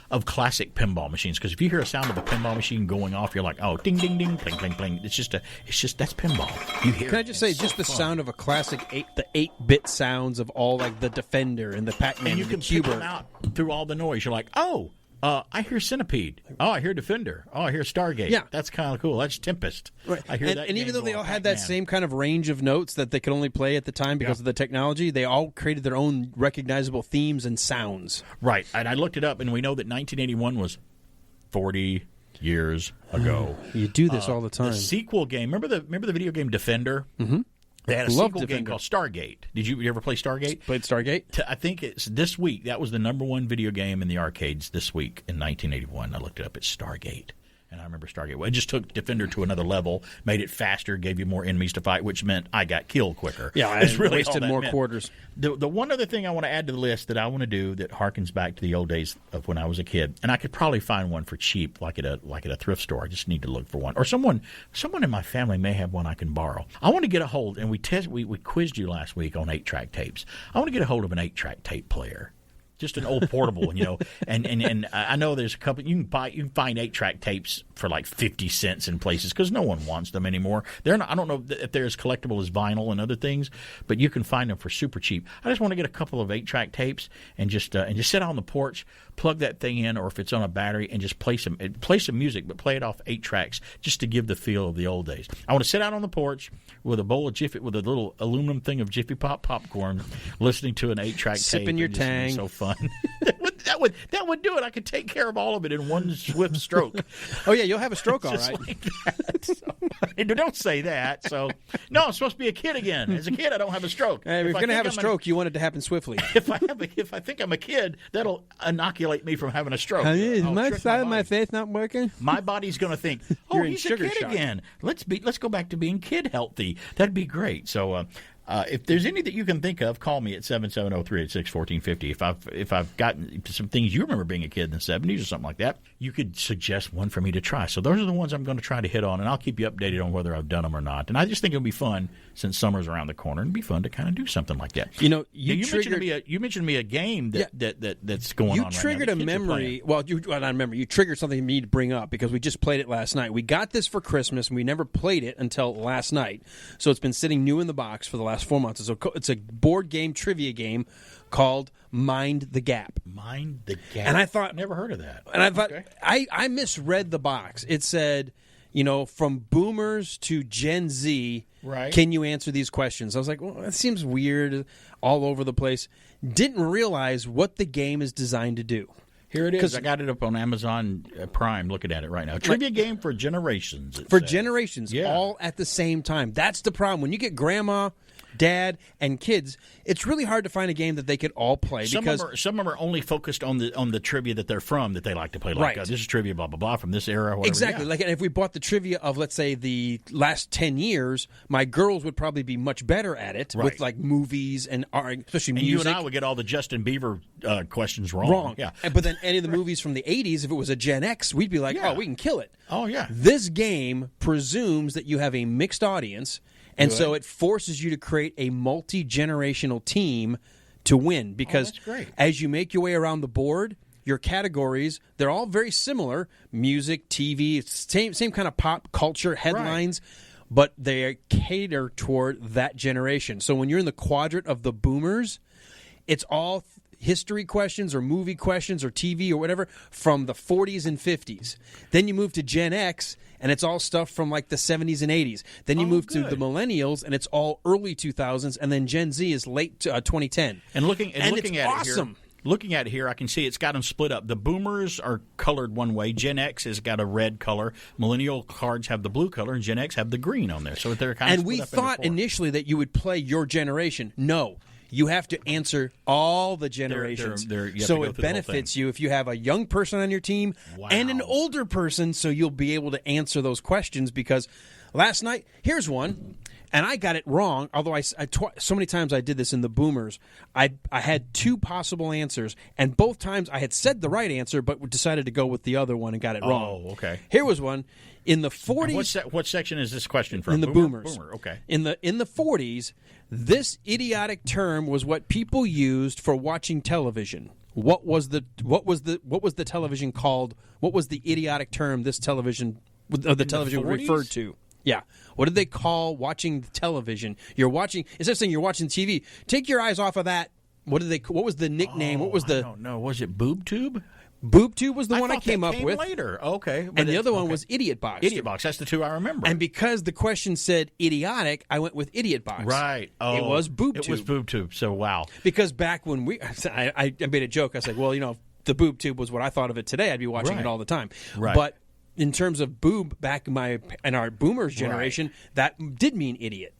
of classic pinball machines, because if you hear a sound of a pinball machine going off, you're like, oh, ding, ding, ding, pling, pling, pling. It's just that's pinball. You hear. Can I just say, just the sound of a classic 8-bit sounds of all like the Defender and the Pac-Man and you and can the pick Cuber them out through all the noise. You're like, oh, I hear Centipede. Oh, I hear Defender. Oh, I hear Stargate. Yeah. That's kind of cool. That's Tempest. Right. I hear that. And even though they all had that Pac-Man. same kind of range of notes that they could only play at the time because of the technology, they all created their own recognizable themes and sounds. Right. And I looked it up, and we know that 1981 was 40 years ago. You do this all the time. The sequel game. Remember the video game Defender? Mm-hmm. They had a Loved sequel game Defender. called Stargate. Did you ever play Stargate? Played Stargate? I think it's this week. That was the #1 video game in the arcades this week in 1981. I looked it up. It's Stargate. And I remember Stargate. Well, it just took Defender to another level, made it faster, gave you more enemies to fight, which meant I got killed quicker. Yeah, it's really wasted more quarters. The one other thing I want to add to the list that I want to do that harkens back to the old days of when I was a kid, and I could probably find one for cheap, like at a thrift store. I just need to look for one, or someone in my family may have one I can borrow. I want to get a hold, and we quizzed you last week on 8-track tapes. I want to get a hold of an 8-track tape player. Just an old portable, and I know there's a couple. You can find 8-track tapes for like 50 cents in places because no one wants them anymore. They're not, I don't know if they're as collectible as vinyl and other things, but you can find them for super cheap. I just want to get a couple of 8-track tapes and just sit on the porch, plug that thing in, or if it's on a battery, and just play some music, but play it off 8 tracks just to give the feel of the old days. I want to sit out on the porch with a bowl of with a little aluminum thing of Jiffy Pop popcorn, listening to an 8-track tape, sipping your Tang. So fun. That would do it. I could take care of all of it in one swift stroke. Oh yeah, you'll have a stroke, all right. Like that. Don't say that. So no, I'm supposed to be a kid again. As a kid, I don't have a stroke. Hey, if you're going to have a stroke, you want it to happen swiftly. If I think I'm a kid, that'll inoculate me from having a stroke. Is my side of my face not working? My body's going to think, oh, he's a kid again. Let's go back to being kid healthy. That'd be great. So. If there's any that you can think of, call me at 770-386-1450. If I've gotten some things you remember being a kid in the 70s or something like that, you could suggest one for me to try. So those are the ones I'm going to try to hit on, and I'll keep you updated on whether I've done them or not. And I just think it'll be fun since summer's around the corner. It'd be fun to kind of do something like that. You mentioned me a game that's going on right now. You triggered a memory. Well, not a memory. You triggered something you need to bring up because we just played it last night. We got this for Christmas, and we never played it until last night. So it's been sitting new in the box for the last 4 months. It's a board game trivia game called Mind the Gap. Mind the Gap. And I thought, never heard of that. And I thought I misread the box. It said, from boomers to Gen Z, right. Can you answer these questions? I was like, well, that seems weird, all over the place. Didn't realize what the game is designed to do. Here it is. I got it up on Amazon Prime. Looking at it right now. Trivia game for generations. Generations, all at the same time. That's the problem. When you get grandma, dad, and kids, it's really hard to find a game that they could all play. Some of them are only focused on the trivia that they're from that they like to play. Like, right. This is trivia, blah, blah, blah, from this era. Whatever. Exactly. Yeah. Like if we bought the trivia of, let's say, the last 10 years, my girls would probably be much better at it with like movies and art, especially music. And you and I would get all the Justin Bieber questions wrong. Yeah. But then any of the movies from the 80s, if it was a Gen X, we'd be like, oh, we can kill it. Oh, yeah. This game presumes that you have a mixed audience, and so it forces you to create a multi-generational team to win. Because as you make your way around the board, your categories, they're all very similar. Music, TV, same kind of pop culture, headlines. Right. But they cater toward that generation. So when you're in the quadrant of the boomers, it's all history questions or movie questions or TV or whatever from the 40s and 50s. Then you move to Gen X, and it's all stuff from like the 70s and 80s. Then you move to the millennials, and it's all early 2000s, and then Gen Z is late 2010. And looking at it's awesome. Looking at it here, I can see it's got them split up. The boomers are colored one way. Gen X has got a red color. Millennial cards have the blue color, and Gen X have the green on there. So they're kind of split up. And we thought initially that you would play your generation. No. You have to answer all the generations. So it benefits you if you have a young person on your team and an older person, so you'll be able to answer those questions. Because last night, here's one, and I got it wrong, although so many times I did this in the boomers. I had two possible answers, and both times I had said the right answer, but decided to go with the other one and got it wrong. Oh, okay. Here was one. In the 40s... What section is this question from? In the boomers. Boomer, okay. In the 40s, this idiotic term was what people used for watching television. What was the television called? What was the idiotic term the television referred to? Yeah. What did they call watching television? You're watching, instead of saying you're watching TV, take your eyes off of that. What was the nickname? I don't know. Was it Boob Tube? Boob Tube was the one I came up with. Later. Okay. And the other one was Idiot Box. Idiot Box. That's the two I remember. And because the question said idiotic, I went with Idiot Box. Right. Oh, it was Boob Tube. It was Boob Tube. So, wow. Because back when I made a joke. I was like, well, if the Boob Tube was what I thought of it today, I'd be watching it all the time. Right. But in terms of boob, back in our boomers generation, that did mean idiot.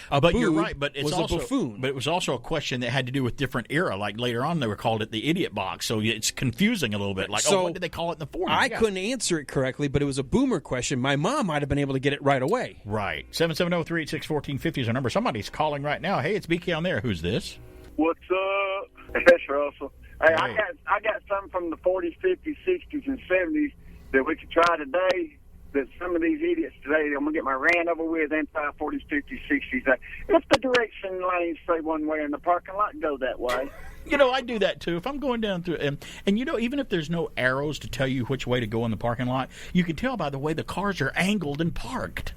But you're right. But it's was also a buffoon. But it was also a question that had to do with different era. Like later on, they were called it the idiot box. So it's confusing a little bit. Like, So, what did they call it in the 40s? I couldn't answer it correctly, but it was a boomer question. My mom might have been able to get it right away. Right. 770-386-1450 is our number. Somebody's calling right now. Hey, it's BK on there. Who's this? What's up? It's Russell. Hey, Hey. I got some from the 40s, 50s, 60s, and 70s that we could try today. That some of these idiots today, I'm gonna get my rant over with. And 40s, 50s, 60s. If the direction lanes say one way in the parking lot, go that way. You know, I do that too. If I'm going down through, and you know, even if there's no arrows to tell you which way to go in the parking lot, you can tell by the way the cars are angled and parked.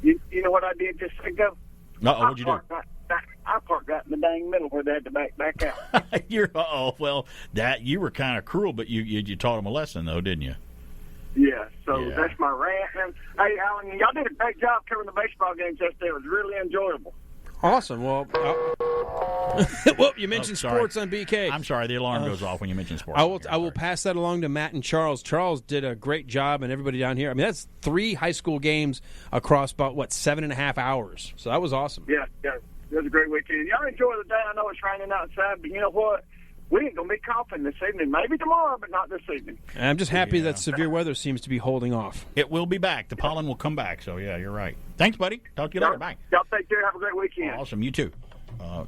You know what I did just ago? What'd you do? I parked right in the dang middle where they had to back out. Well, that you were kind of cruel, but you taught them a lesson though, didn't you? Yeah, so that's my rant. And, hey, Alan, y'all did a great job covering the baseball games yesterday. It was really enjoyable. Awesome. Well, you mentioned sports on BK. I'm sorry, the alarm goes off when you mention sports. I will pass that along to Matt and Charles. Charles did a great job, and everybody down here. I mean, that's 3 high school games across about 7.5 hours. So that was awesome. Yeah, it was a great weekend. Y'all enjoy the day. I know it's raining outside, but you know what? We ain't going to be coughing this evening. Maybe tomorrow, but not this evening. And I'm just happy that severe weather seems to be holding off. It will be back. The pollen will come back. So, yeah, you're right. Thanks, buddy. Talk to you later. Bye. Y'all take care. Have a great weekend. Awesome. You too.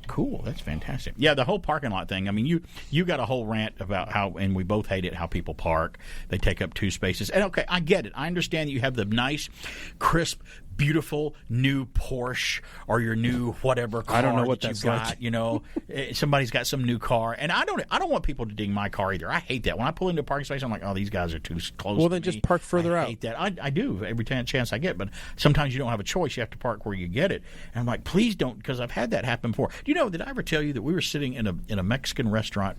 Cool. That's fantastic. Yeah, the whole parking lot thing. I mean, you got a whole rant about how, and we both hate it, how people park. They take up 2 spaces. And, okay, I get it. I understand that you have the nice, crisp, beautiful new Porsche or your new whatever car. I don't know what that that's you got. like. You know, somebody's got some new car, and I don't want people to ding my car either. I hate that. When I pull into a parking space, I'm like, oh, these guys are too close. Well, to then me. just park further out. I hate that. I do every chance I get, but sometimes you don't have a choice. You have to park where you get it. And I'm like, please don't, because I've had that happen before. Do you know? Did I ever tell you that we were sitting in a Mexican restaurant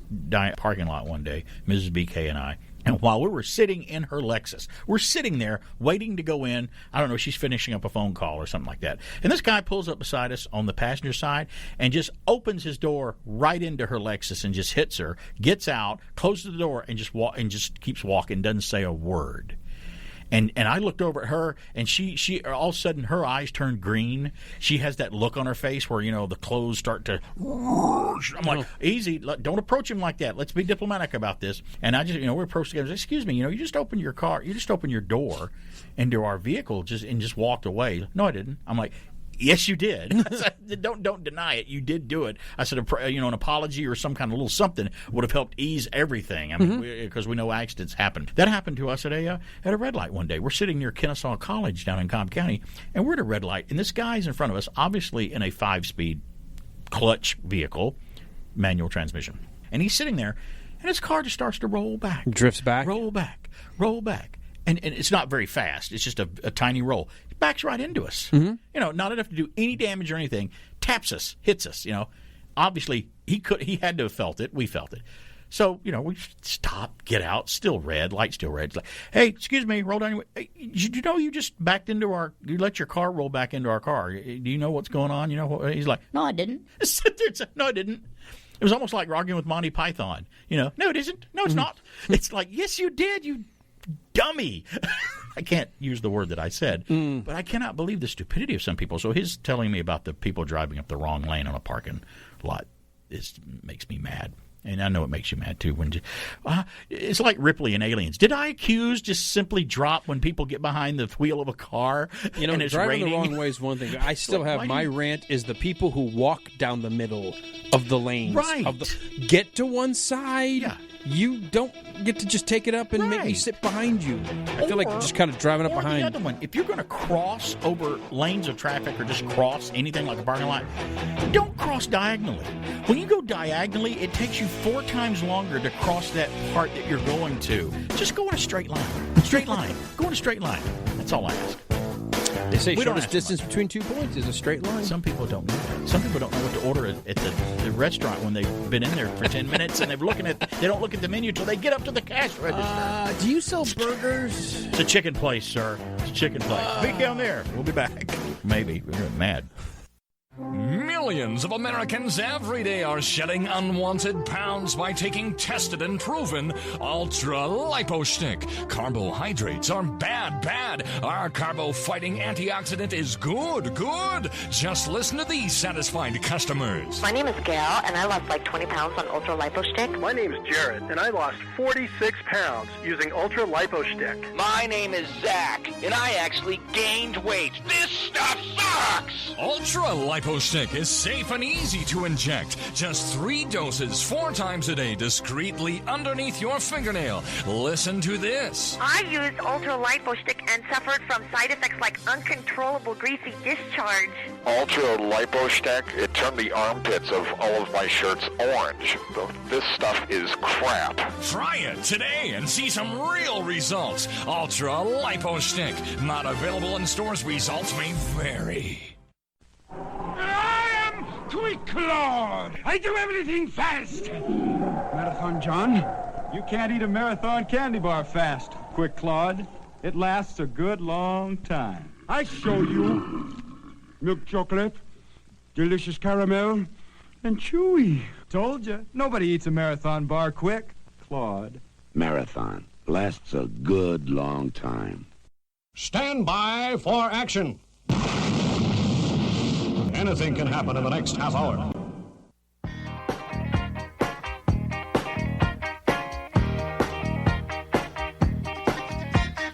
parking lot one day, Mrs. BK and I? And while we were sitting in her Lexus, we're sitting there waiting to go in. I don't know, she's finishing up a phone call or something like that. And this guy pulls up beside us on the passenger side and just opens his door right into her Lexus and just hits her, gets out, closes the door, and just keeps walking, doesn't say a word. And I looked over at her, and she all of a sudden her eyes turned green. She has that look on her face where, you know, the clothes start to. I'm like, easy, don't approach him like that. Let's be diplomatic about this. And I just, you know, we approached together. Excuse me, you know, you just opened your car, you just opened your door into our vehicle, just walked away. No, I didn't. I'm like, yes, you did. I said, don't deny it. You did do it. I said, an apology or some kind of little something would have helped ease everything. I mean, because we know accidents happen. That happened to us at a red light one day. We're sitting near Kennesaw College down in Cobb County, and we're at a red light, and this guy's in front of us, obviously in a 5-speed clutch vehicle, manual transmission, and he's sitting there, and his car just starts to roll back, drifts back, roll back. And it's not very fast. It's just a tiny roll. It backs right into us. You know, not enough to do any damage or anything. Taps us, hits us. You know, obviously he had to have felt it. We felt it. So you know, we stop, get out, still red, light still red. It's like, hey, excuse me, roll down. You know, you just backed into you let your car roll back into our car. Do you know what's going on? You know what? He's like, no, I didn't. No, I didn't. It was almost like arguing with Monty Python. You know, no, it isn't. No, it's not. It's like, yes, you did. You dummy. I can't use the word that I said, but I cannot believe the stupidity of some people. So his telling me about the people driving up the wrong lane on a parking lot makes me mad. And I know it makes you mad, too. It's like Ripley and Aliens. Did I accuse just simply drop when people get behind the wheel of a car You know, and it's driving raining? the wrong way is one thing. I still have my rant is the people who walk down the middle of the lanes. Right. Get to one side. Yeah. You don't get to just take it up and make me sit behind you. I feel like just kind of driving up behind. The other one, if you're going to cross over lanes of traffic or just cross anything like a parking lot, don't cross diagonally. When you go diagonally, it takes you 4 times longer to cross that part that you're going to. Just go in a straight line. Straight line. Go in a straight line. That's all I ask. They say shortest distance between 2 points is a straight line. Some people don't know that. Some people don't know what to order at the restaurant when they've been in there for 10 minutes and they don't look at the menu until they get up to the cash register. Do you sell burgers? It's a chicken place, sir. It's a chicken place. Be down there. We'll be back. Maybe. We're mad. Millions Millions of Americans every day are shedding unwanted pounds by taking tested and proven Ultra Lipo Stick. Carbohydrates are bad. Our carbo-fighting antioxidant is good. Just listen to these satisfied customers. My name is Gail, and I lost like 20 pounds on Ultra Lipo Stick. My name is Jared, and I lost 46 pounds using Ultra Lipo Stick. My name is Zach, and I actually gained weight. This stuff sucks! Ultra Lipo Stick is safe and easy to inject. Just 3 doses 4 times a day discreetly underneath your fingernail. Listen to this. I used Ultra Lipo Stick and suffered from side effects like uncontrollable greasy discharge. Ultra Lipo Stick, it turned the armpits of all of my shirts orange. This stuff is crap. Try it today and see some real results. Ultra Lipo Stick. Not available in stores. Results may vary. I am Quick Claude. I do everything fast. Marathon John, you can't eat a marathon candy bar fast, Quick Claude. It lasts a good long time. I show you. Milk chocolate, delicious caramel, and chewy. Told you, nobody eats a marathon bar quick, Claude. Marathon lasts a good long time. Stand by for action. Anything can happen in the next half hour.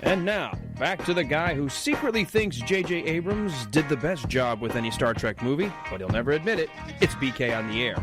And now, back to the guy who secretly thinks J.J. Abrams did the best job with any Star Trek movie, but he'll never admit it. It's BK on the air.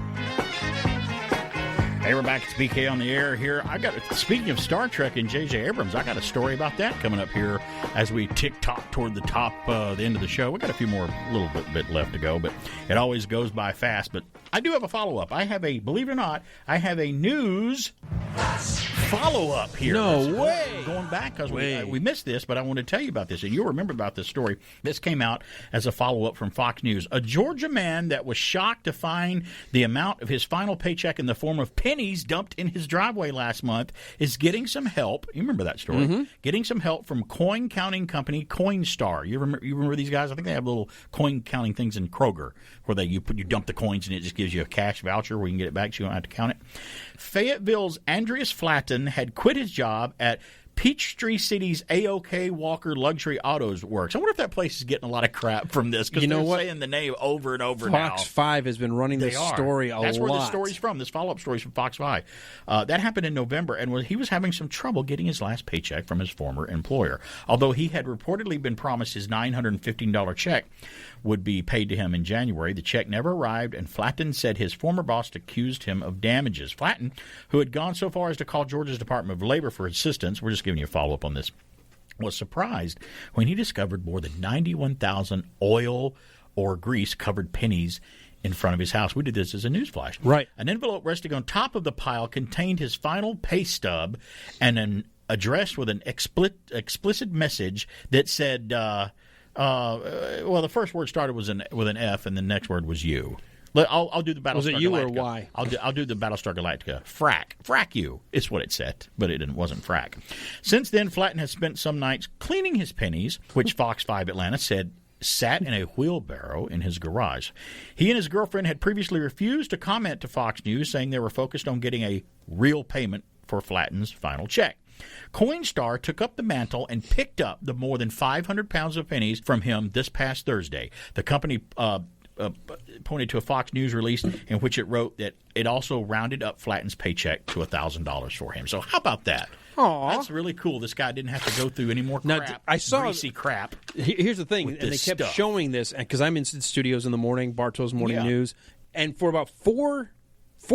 Hey, we're back. It's BK on the air here. Speaking of Star Trek and J.J. Abrams, I got a story about that coming up here as we tick-tock toward the top, the end of the show. We got a few more, little bit left to go, but it always goes by fast. But I do have a follow-up. Believe it or not, I have a news follow-up here. No way. Going back, because we missed this, but I want to tell you about this, and you'll remember about this story. This came out as a follow-up from Fox News. A Georgia man that was shocked to find the amount of his final paycheck in the form of pennies dumped in his driveway last month is getting some help. You remember that story? Mm-hmm. Getting some help from coin counting company Coinstar. You remember these guys? I think they have little coin counting things in Kroger where you dump the coins and it just gives you a cash voucher where you can get it back so you don't have to count it. Fayetteville's Andreas Flatten had quit his job at Peachtree City's A.O.K. Walker Luxury Autos Works. I wonder if that place is getting a lot of crap from this because they're saying the name over and over now. Fox 5 has been running this story a lot. That's where the story's from. This follow-up story's from Fox 5. That happened in November, and he was having some trouble getting his last paycheck from his former employer. Although he had reportedly been promised his $915 check would be paid to him in January. The check never arrived, and Flatten said his former boss accused him of damages. Flatten, who had gone so far as to call Georgia's Department of Labor for assistance, we're just giving you a follow-up on this, was surprised when he discovered more than 91,000 oil or grease-covered pennies in front of his house. We did this as a newsflash. Right. An envelope resting on top of the pile contained his final pay stub and an address with an explicit message that said, well, the first word started with an F, and the next word was you. I'll do the Battlestar Galactica. Was it you or Y? I'll do the Battlestar Galactica. Frack you is what it said, but it wasn't frack. Since then, Flatten has spent some nights cleaning his pennies, which Fox 5 Atlanta said sat in a wheelbarrow in his garage. He and his girlfriend had previously refused to comment to Fox News, saying they were focused on getting a real payment for Flatten's final check. Coinstar took up the mantle and picked up the more than 500 pounds of pennies from him this past Thursday. The company pointed to a Fox News release in which it wrote that it also rounded up Flatten's paycheck to $1,000 for him. So how about that? Aww. That's really cool. This guy didn't have to go through any more crap, now, I saw, greasy crap. Here's the thing, and they kept showing this, because I'm in studios in the morning, Bartow's Morning News, and for about four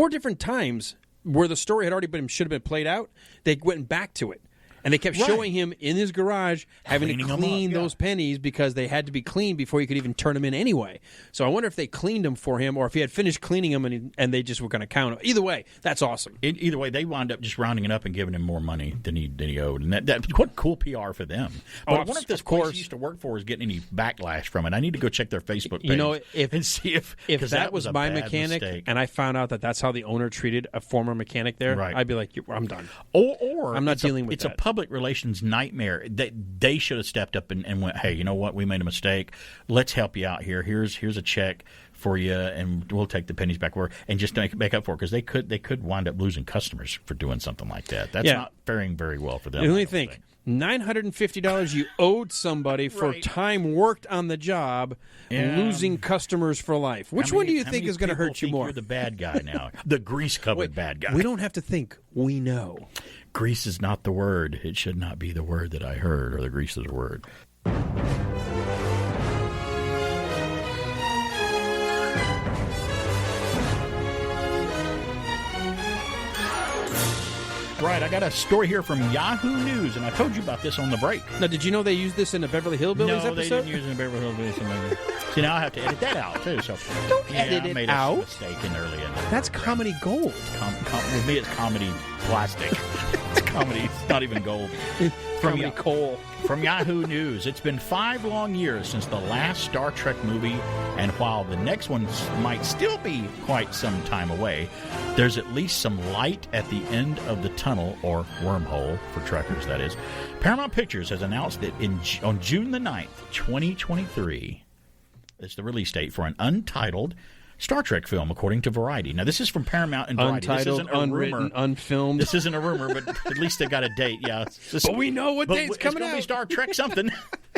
different times where the story had already should have been played out, they went back to it. And they kept showing him in his garage having to clean those pennies because they had to be cleaned before you could even turn them in anyway. So I wonder if they cleaned them for him or if he had finished cleaning them and they just were going to count them. Either way, that's awesome. Either way, they wound up just rounding it up and giving him more money than he owed. And that what cool PR for them. But I wonder if this place he used to work for is getting any backlash from it. I need to go check their Facebook page and see if that was my mechanic and I found out that that's how the owner treated a former mechanic there, I'd be like, I'm done. Or I'm not dealing with it's that. a public relations nightmare. They should have stepped up and went, hey, you know what? We made a mistake. Let's help you out here. Here's a check for you, and we'll take the pennies back and just make up for it, because they could wind up losing customers for doing something like that. That's not faring very well for them. Let me think. $950 you owed somebody for time worked on the job, losing customers for life. Which one do you think is going to hurt you more? You're the bad guy now, the grease-covered bad guy. We don't have to think. We know. Grease is not the word. It should not be the word that I heard, or the grease is the word. Right, I got a story here from Yahoo News, and I told you about this on the break. Now, did you know they used this in a Beverly Hillbillies episode? No, they didn't use it in a Beverly Hillbillies. See, now I have to edit that out, too. So don't edit I it made out. A mistake in early in the That's comedy gold. With me, it's comedy plastic. It's comedy. It's not even gold. Comedy coal. From Yahoo News, it's been 5 long years since the last Star Trek movie, and while the next one might still be quite some time away, there's at least some light at the end of the tunnel, or wormhole for trekkers, that is. Paramount Pictures has announced that on June the 9th, 2023, is the release date for an untitled Star Trek film, according to Variety. Now, this is from Paramount and Variety. Untitled, this isn't a unwritten, rumor. unfilmed. This isn't a rumor, but at least they got a date. Yeah, but we know what date's coming out. It's going to be Star Trek something.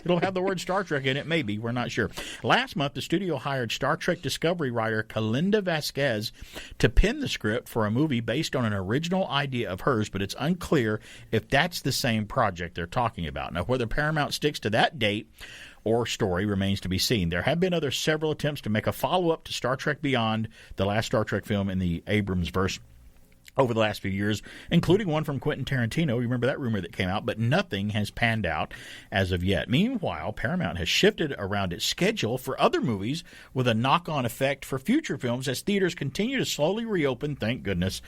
It'll have the word Star Trek in it, maybe. We're not sure. Last month, the studio hired Star Trek Discovery writer Kalinda Vasquez to pen the script for a movie based on an original idea of hers, but it's unclear if that's the same project they're talking about. Now, whether Paramount sticks to that date or story remains to be seen. There have been several attempts to make a follow-up to Star Trek Beyond, the last Star Trek film in the Abrams verse, over the last few years, including one from Quentin Tarantino. Remember that rumor that came out, but nothing has panned out as of yet. Meanwhile, Paramount has shifted around its schedule for other movies with a knock-on effect for future films as theaters continue to slowly reopen, thank goodness,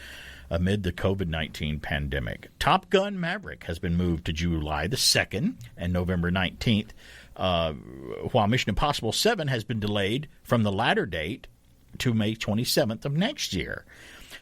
amid the COVID-19 pandemic. Top Gun Maverick has been moved to July the 2nd and November 19th, while Mission Impossible 7 has been delayed from the latter date to May 27th of next year.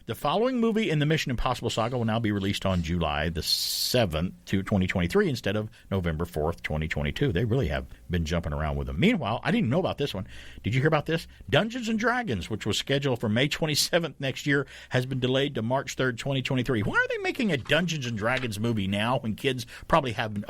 The following movie in the Mission Impossible saga will now be released on July the 7th, 2023, instead of November 4th, 2022. They really have been jumping around with them. Meanwhile, I didn't know about this one. Did you hear about this? Dungeons & Dragons, which was scheduled for May 27th next year, has been delayed to March 3rd, 2023. Why are they making a Dungeons & Dragons movie now when kids probably have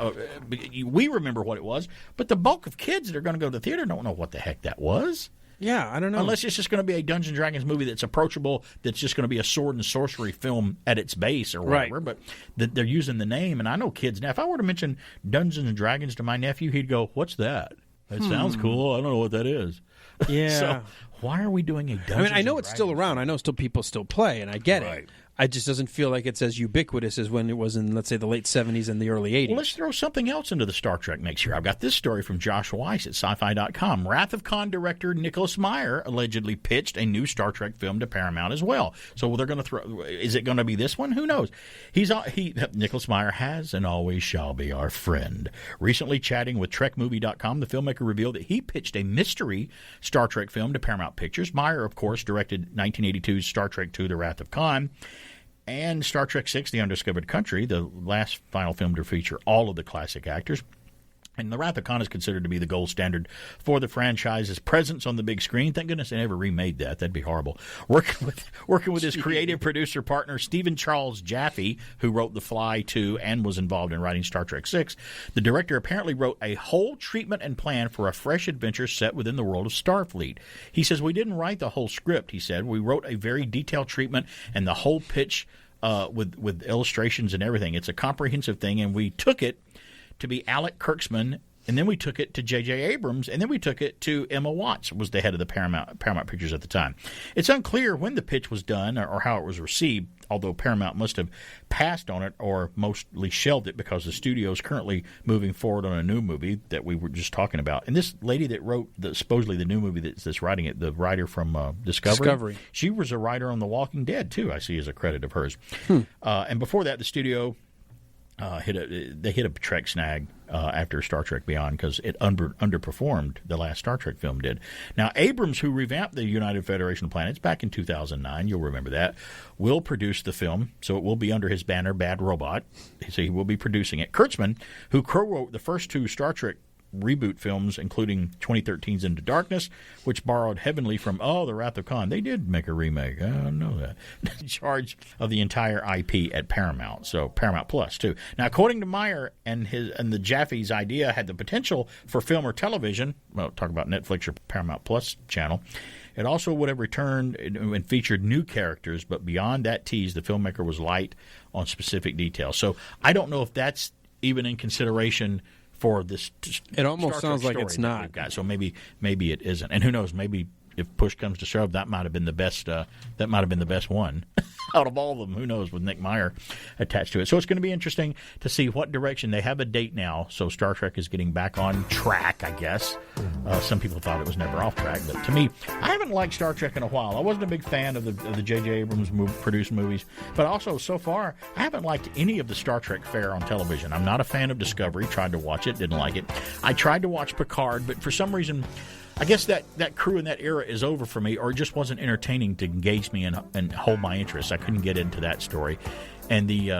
we remember what it was, but the bulk of kids that are going to go to the theater don't know what the heck that was. Yeah, I don't know. Unless it's just going to be a Dungeons & Dragons movie that's approachable, that's just going to be a sword and sorcery film at its base or whatever. Right. But they're using the name, and I know kids now. If I were to mention Dungeons & Dragons to my nephew, he'd go, "What's that? That sounds cool. I don't know what that is." Yeah. So why are we doing a Dungeons? I know it's still around. I know people still play, and I get it. It just doesn't feel like it's as ubiquitous as when it was in, let's say, the late 70s and the early 80s. Well, let's throw something else into the Star Trek mix here. I've got this story from Josh Weiss at sci-fi.com. Wrath of Khan director Nicholas Meyer allegedly pitched a new Star Trek film to Paramount as well. So they're going to throw. Is it going to be this one? Who knows? Nicholas Meyer has and always shall be our friend. Recently chatting with TrekMovie.com, the filmmaker revealed that he pitched a mystery Star Trek film to Paramount Pictures. Meyer, of course, directed 1982's Star Trek II: The Wrath of Khan, and Star Trek VI: The Undiscovered Country, the last final film to feature all of the classic actors. And The Wrath of Khan is considered to be the gold standard for the franchise's presence on the big screen. Thank goodness they never remade that. That'd be horrible. Working with his creative producer partner, Stephen Charles Jaffe, who wrote The Fly 2 and was involved in writing Star Trek VI, the director apparently wrote a whole treatment and plan for a fresh adventure set within the world of Starfleet. He says, "We didn't write the whole script," he said. "We wrote a very detailed treatment and the whole pitch with illustrations and everything. It's a comprehensive thing, and we took it to be Alec Kurtzman, and then we took it to J.J. Abrams, and then we took it to Emma Watts, was the head of the Paramount Pictures at the time. It's unclear when the pitch was done or how it was received, although Paramount must have passed on it or mostly shelved it because the studio is currently moving forward on a new movie that we were just talking about. And this lady that wrote supposedly the new movie that's writing it, the writer from Discovery, she was a writer on The Walking Dead, too, I see as a credit of hers. And before that, the studio... hit a Trek snag after Star Trek Beyond because it underperformed the last Star Trek film did. Now, Abrams, who revamped the United Federation of Planets back in 2009, you'll remember that, will produce the film, so it will be under his banner, Bad Robot. So he will be producing it. Kurtzman, who co-wrote the first two Star Trek reboot films, including 2013's Into Darkness, which borrowed heavily from The Wrath of Khan. They did make a remake. I don't know that. In charge of the entire IP at Paramount, so Paramount Plus too. Now, according to Meyer and the Jaffe's idea had the potential for film or television. Well, talk about Netflix or Paramount Plus channel. It also would have returned and featured new characters, but beyond that tease, the filmmaker was light on specific details. So I don't know if that's even in consideration for this. It almost sounds like it's not. So maybe it isn't, and who knows? Maybe if push comes to shove, that might have been the best. That might have been the best one out of all of them. Who knows? With Nick Meyer attached to it, so it's going to be interesting to see what direction they have a date now. So Star Trek is getting back on track, I guess. Some people thought it was never off track, but to me, I haven't liked Star Trek in a while. I wasn't a big fan of the J.J. Abrams produced movies, but also so far I haven't liked any of the Star Trek fare on television. I'm not a fan of Discovery. Tried to watch it, didn't like it. I tried to watch Picard, but for some reason, I guess that crew in that era is over for me, or it just wasn't entertaining to engage me and hold my interest. I couldn't get into that story. And the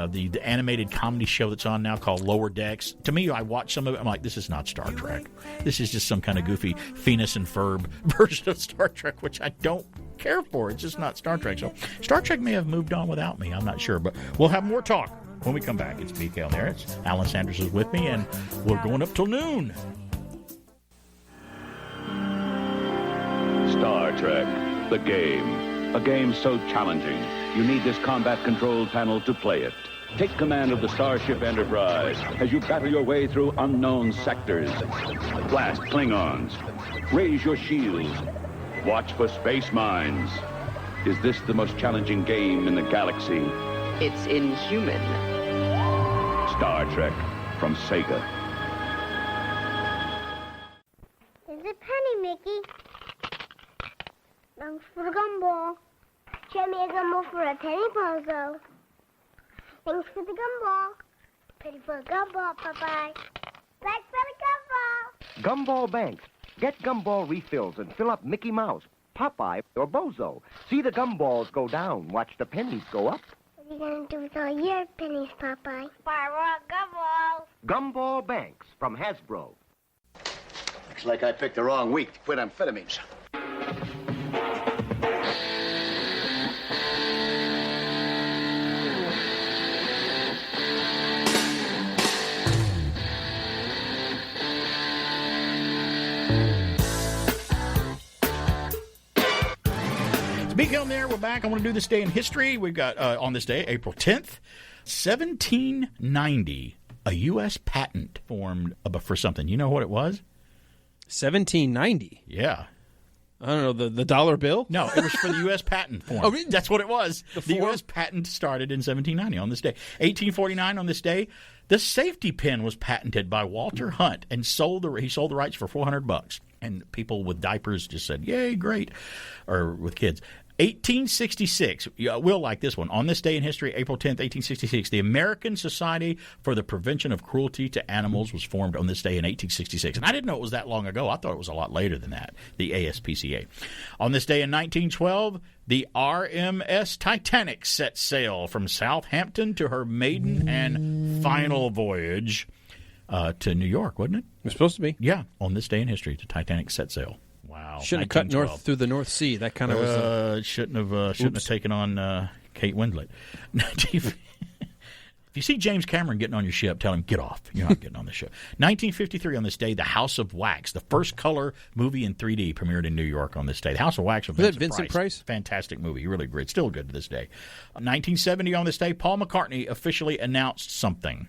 animated comedy show that's on now called Lower Decks, to me, I watch some of it, I'm like, this is not Star Trek. This is just some kind of goofy Phineas and Ferb version of Star Trek, which I don't care for. It's just not Star Trek. So Star Trek may have moved on without me. I'm not sure, but we'll have more talk when we come back. It's BK on there. It's Alan Sanders is with me, and we're going up till noon. Star Trek, the game. A game so challenging, you need this combat control panel to play it. Take command of the Starship Enterprise as you battle your way through unknown sectors. Blast Klingons. Raise your shields. Watch for space mines. Is this the most challenging game in the galaxy? It's inhuman. Star Trek from Sega. Here's a penny, Mickey. Thanks for the gumball. Show me a gumball for a penny, Bozo. Thanks for the gumball. Penny for a gumball, Popeye. Thanks for the gumball. Gumball Banks. Get gumball refills and fill up Mickey Mouse, Popeye, or Bozo. See the gumballs go down. Watch the pennies go up. What are you going to do with all your pennies, Popeye? Buy raw gumballs. Gumball Banks from Hasbro. Looks like I picked the wrong week to quit amphetamines. Big Helm there. We're back. I want to do this day in history. We've got, on this day, April 10th, 1790, a U.S. patent formed for something. You know what it was? 1790? Yeah. I don't know, the dollar bill? No, it was for the U.S. patent form. Oh, really? That's what it was. The U.S. patent started in 1790 on this day. 1849 on this day, the safety pin was patented by Walter Hunt and he sold the rights for $400. And people with diapers just said, yay, great, or with kids. 1866, we'll like this one. On this day in history, April 10th, 1866, the American Society for the Prevention of Cruelty to Animals was formed on this day in 1866. And I didn't know it was that long ago. I thought it was a lot later than that, the ASPCA. On this day in 1912, the RMS Titanic set sail from Southampton to her maiden and final voyage to New York, wasn't it? It was supposed to be. Yeah, on this day in history, the Titanic set sail. Wow. Shouldn't have cut north through the North Sea. That kind of was... shouldn't have taken on Kate Winslet. If you see James Cameron getting on your ship, tell him, get off. You're not getting on the ship. 1953 on this day, The House of Wax, the first color movie in 3D, premiered in New York on this day. The House of Wax with Vincent Price? Fantastic movie. Really great. Still good to this day. 1970 on this day, Paul McCartney officially announced something.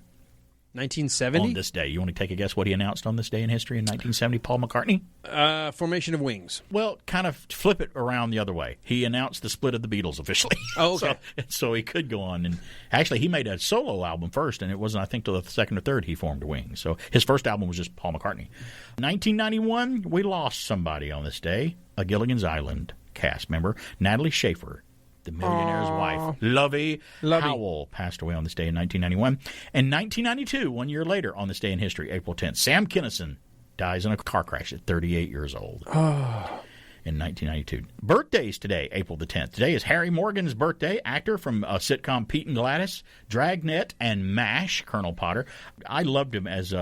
1970? On this day. You want to take a guess what he announced on this day in history in 1970, Paul McCartney? Formation of Wings. Well, kind of flip it around the other way. He announced the split of the Beatles officially. Oh, okay. So he could go on. And actually, he made a solo album first, and it wasn't, I think, till the second or third he formed Wings. So his first album was just Paul McCartney. 1991, we lost somebody on this day, a Gilligan's Island cast member, Natalie Schaefer. the millionaire's wife, Lovey Howell, passed away on this day in 1991. In 1992, 1 year later, on this day in history, April 10th, Sam Kinison dies in a car crash at 38 years old. In 1992. Birthdays today, April the 10th. Today is Harry Morgan's birthday, actor from sitcom Pete and Gladys, Dragnet, and MASH, Colonel Potter. I loved him as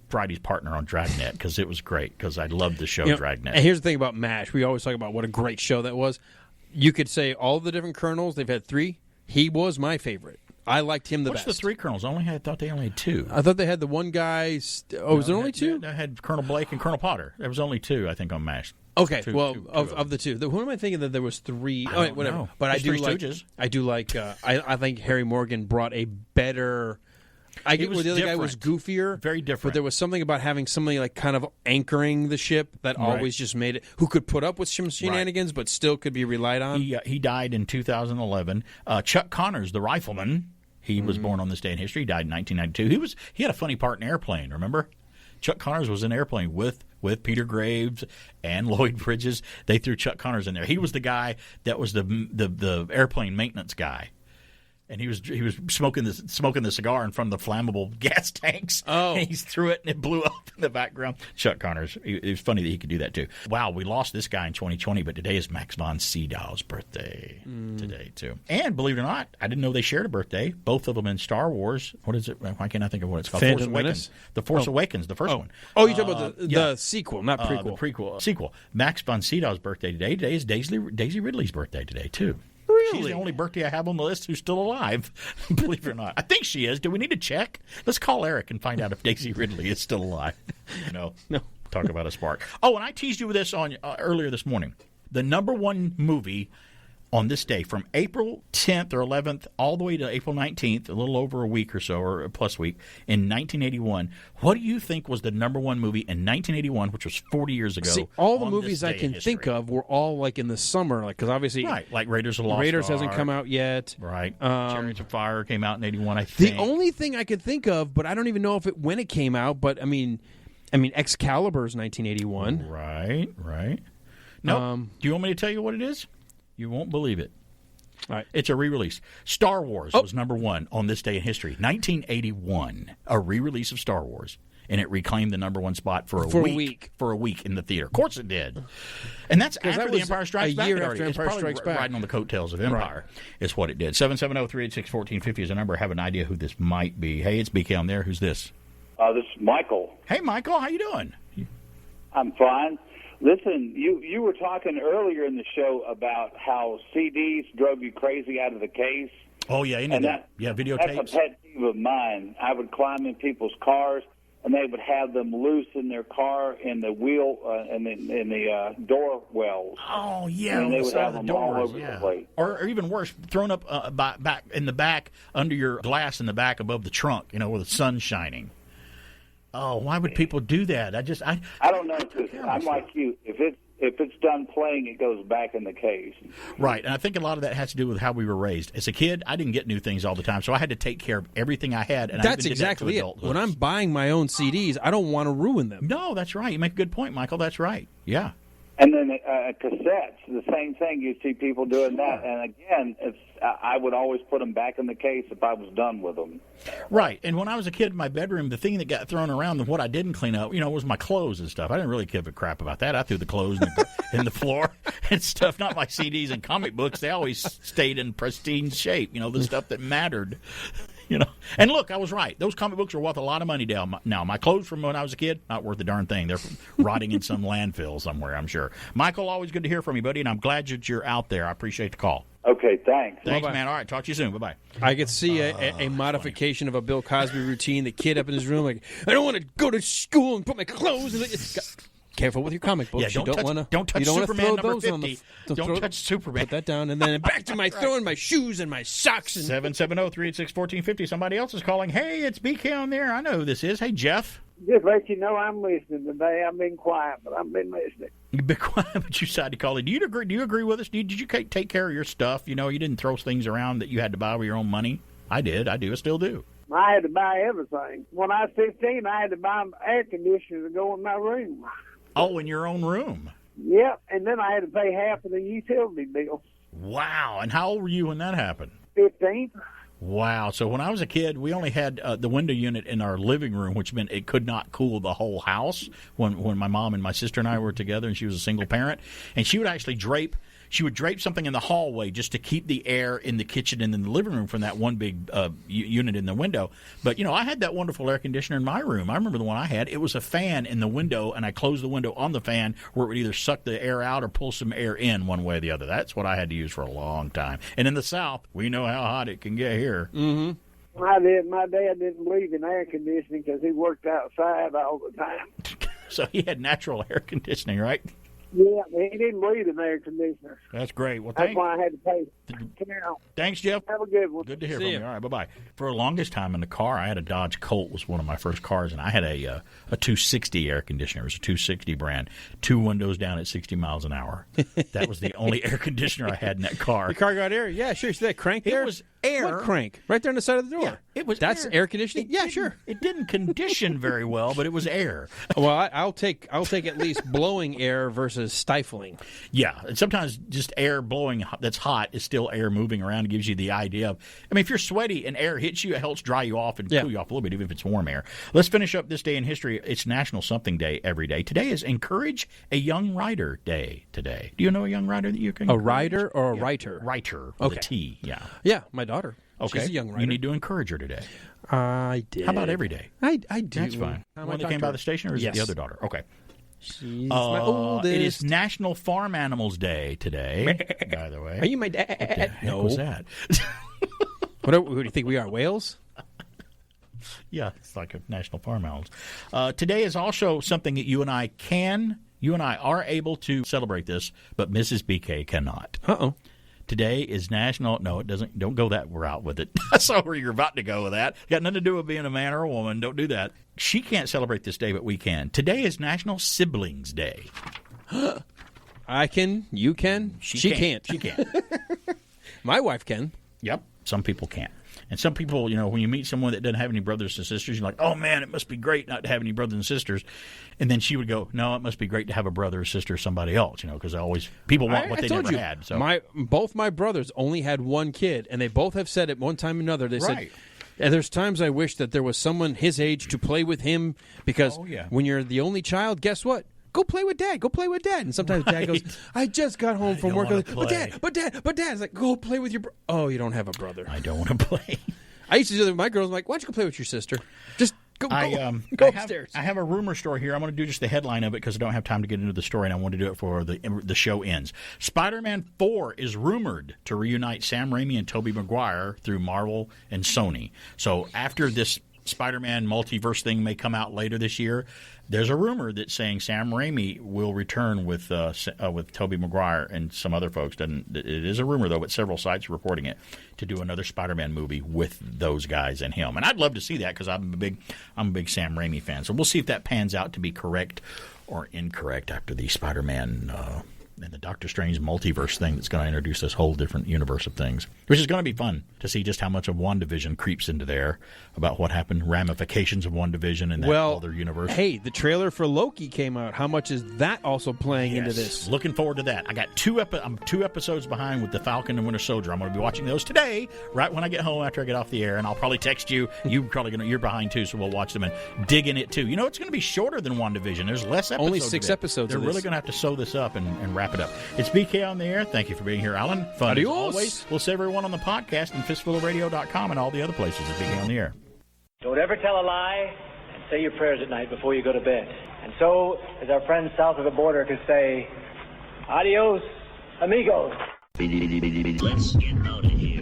Friday's partner on Dragnet because it was great because I loved the show Dragnet. And here's the thing about MASH. We always talk about what a great show that was. You could say all the different colonels, they've had 3. He was my favorite. I liked him the best. What's the 3 colonels? I thought they only had 2. I thought they had the one guy. Was there only 2? I had Colonel Blake and Colonel Potter. There was only 2, I think, on MASH. Okay, of the 2. Who am I thinking that there was 3? I don't know. But I do like. I think Harry Morgan brought a better. I get where the other guy was goofier, very different. But there was something about having somebody like kind of anchoring the ship that always just made it. Who could put up with some shenanigans, but still could be relied on. He died in 2011. Chuck Connors, the rifleman. He was born on this day in history. He died in 1992. He had a funny part in Airplane, remember? Chuck Connors was in Airplane with Peter Graves and Lloyd Bridges. They threw Chuck Connors in there. He was the guy that was the airplane maintenance guy. And he was smoking the cigar in front of the flammable gas tanks. Oh, and he threw it and it blew up in the background. Chuck Connors. It was funny that he could do that too. Wow, we lost this guy in 2020, but today is Max von Sydow's birthday today too. And believe it or not, I didn't know they shared a birthday. Both of them in Star Wars. What is it? Why can't I think of what it's called? Phantom Force Awakens. Menace? The Force Awakens, the first one. Oh, you're talking about the sequel, not prequel. The prequel, sequel. Max von Sydow's birthday today. Today is Daisy Ridley's birthday today too. Really? She's the only birthday I have on the list who's still alive, believe it or not. I think she is. Do we need to check? Let's call Eric and find out if Daisy Ridley is still alive. No. Talk about a spark. Oh, and I teased you with this on earlier this morning. The number 1 movie on this day from April 10th or 11th all the way to April 19th, a little over a week or so, or plus week, in 1981. What do you think was the number 1 movie in 1981, which was 40 years ago? See, all the movies I can think of were all like in the summer, because obviously, like Raiders of the Lost Ark. hasn't come out yet. Right. Chariots of Fire came out in 81, I think. The only thing I could think of, but I don't even know when it came out, but I mean Excalibur's 1981. Right. No. Do you want me to tell you what it is? You won't believe it. All right. It's a re-release. Star Wars was number 1 on this day in history. 1981, a re-release of Star Wars. And it reclaimed the number 1 spot for a week. For a week in the theater. Of course it did. And that's after The Empire Strikes Back. A year after Empire Strikes Back. Riding on the coattails of Empire is what it did. 770-386-1450 is a number. I have an idea who this might be. Hey, it's BK on there. Who's this? This is Michael. Hey, Michael. How you doing? I'm fine. Listen, you were talking earlier in the show about how CDs drove you crazy out of the case. Oh, yeah, videotapes. That's a pet peeve of mine. I would climb in people's cars, and they would have them loose in their car in the wheel in the door wells. Oh, yeah. And they would have them all doors, over the place. Or even worse, thrown up back in the back under your glass in the back above the trunk, where the sun's shining. Oh, why would people do that? I don't know. I'm like you. If it's done playing, it goes back in the case. Right, and I think a lot of that has to do with how we were raised. As a kid, I didn't get new things all the time, so I had to take care of everything I had. And that's I exactly it. When I'm buying my own CDs, I don't want to ruin them. No, that's right. You make a good point, Michael. That's right. Yeah. And then cassettes, the same thing. You see people doing that. And again, I would always put them back in the case if I was done with them. Right. And when I was a kid in my bedroom, the thing that got thrown around and what I didn't clean up, was my clothes and stuff. I didn't really give a crap about that. I threw the clothes in the floor and stuff, not my CDs and comic books. They always stayed in pristine shape, the stuff that mattered. And look, I was right. Those comic books are worth a lot of money now. My clothes from when I was a kid, not worth a darn thing. They're rotting in some landfill somewhere, I'm sure. Michael, always good to hear from you, buddy, and I'm glad that you're out there. I appreciate the call. Okay, thanks. Thanks, man. All right, talk to you soon. Bye-bye. I could see a modification of a Bill Cosby routine. The kid up in his room, like, I don't want to go to school and put my clothes in Careful with your comic books. Yeah, don't touch Superman number 50. Don't touch Superman. Put that down, and then back to throwing my shoes and my socks. 770-386-1450. Somebody else is calling. Hey, it's BK on there. I know who this is. Hey, Jeff. Just let you know I'm listening today. I've been quiet, but I've been listening. You've been quiet, but you decided to call in. Do you agree with us? Did you take care of your stuff? You didn't throw things around that you had to buy with your own money. I did. I still do. I had to buy everything. When I was 15, I had to buy air conditioners to go in my room. Oh, in your own room? Yep, and then I had to pay half of the utility bill. Wow. And how old were you when that happened? 15. Wow. So when I was a kid, we only had the window unit in our living room, which meant it could not cool the whole house when my mom and my sister and I were together, and she was a single parent. And she would actually drape something in the hallway just to keep the air in the kitchen and in the living room from that one big unit in the window. But, I had that wonderful air conditioner in my room. I remember the one I had. It was a fan in the window, and I closed the window on the fan where it would either suck the air out or pull some air in one way or the other. That's what I had to use for a long time. And in the South, we know how hot it can get here. Mm-hmm. My dad didn't believe in air conditioning because he worked outside all the time. So he had natural air conditioning, right? Yeah, he didn't believe in air conditioners. That's great. Well, that's why I had to pay. Thanks, Jeff. Have a good one. Good to hear from you. All right, bye-bye. For the longest time in the car, I had a Dodge Colt, was one of my first cars, and I had a 260 air conditioner. It was a 260 brand, 2 windows down at 60 miles an hour. That was the only air conditioner I had in that car. The car got air? Yeah, sure. See that crank there? It was air. What crank? Right there on the side of the door. Yeah, That's air conditioning? Yeah, sure. It didn't condition very well, but it was air. Well, I'll take at least blowing air versus stifling. Yeah, and sometimes just air blowing that's hot is still air moving around. It gives you the idea of, if you're sweaty and air hits you, it helps dry you off and cool you off a little bit, even if it's warm air. Let's finish up this day in history. It's National Something Day every day. Today is Encourage a Young Writer Day today. Do you know a young writer that you can encourage? A writer or a writer? Writer with a T, yeah. Yeah, my daughter. Okay. She's a young writer. You need to encourage her today. I did. How about every day? I do. That's fine. One that came by the station, or is it the other daughter? Okay. She's my oldest. It is National Farm Animals Day today, by the way. Are you my dad? What the heck was that? Who do you think we are, whales? Yeah, it's like a National Farm Animals. Today is also something that you and I are able to celebrate this, but Mrs. BK cannot. Uh-oh. Today is National... No, it doesn't. Don't go that route with it. I saw where you're about to go with that. Got nothing to do with being a man or a woman. Don't do that. She can't celebrate this day, but we can. Today is National Siblings Day. I can. You can. She can't. She can't. My wife can. Yep. Some people can't. And some people, when you meet someone that doesn't have any brothers and sisters, you're like, oh, man, it must be great not to have any brothers and sisters. And then she would go, no, it must be great to have a brother or sister or somebody else, because people want what they never had. So both my brothers only had one kid, and they both have said at one time or another, they said, and there's times I wish that there was someone his age to play with him, because when you're the only child, guess what? Go play with Dad. Go play with Dad. And sometimes Dad goes, I just got home from work. Like, but Dad. It's like, go play with your brother. Oh, you don't have a brother. I don't want to play. I used to do that with my girls. I'm like, why don't you go play with your sister? Just go upstairs. I have a rumor story here. I'm going to do just the headline of it because I don't have time to get into the story, and I want to do it before the show ends. Spider-Man 4 is rumored to reunite Sam Raimi and Tobey Maguire through Marvel and Sony. So after this Spider-Man multiverse thing may come out later this year, there's a rumor that's saying Sam Raimi will return with Tobey Maguire and some other folks. It is a rumor, though, but several sites are reporting it, to do another Spider-Man movie with those guys and him. And I'd love to see that because I'm a big Sam Raimi fan. So we'll see if that pans out to be correct or incorrect after the Spider-Man and the Doctor Strange multiverse thing that's going to introduce this whole different universe of things, which is going to be fun to see just how much of WandaVision creeps into there, about what happened, ramifications of WandaVision and that other universe. Hey, the trailer for Loki came out. How much is that also playing into this? Looking forward to that. I got I'm 2 episodes behind with the Falcon and Winter Soldier. I'm going to be watching those today, right when I get home after I get off the air, and I'll probably text you. You're behind too, so we'll watch them and dig in it too. It's going to be shorter than WandaVision. There's less episodes. Only 6 episodes. They're really going to have to sew this up and wrap it up. It's BK on the air. Thank you for being here, Alan. Fun as always. We'll see everyone on the podcast and fistfulofradio.com and all the other places at BK on the air. Don't ever tell a lie and say your prayers at night before you go to bed. And so, as our friends south of the border could say, adios, amigos. Let's get out of here.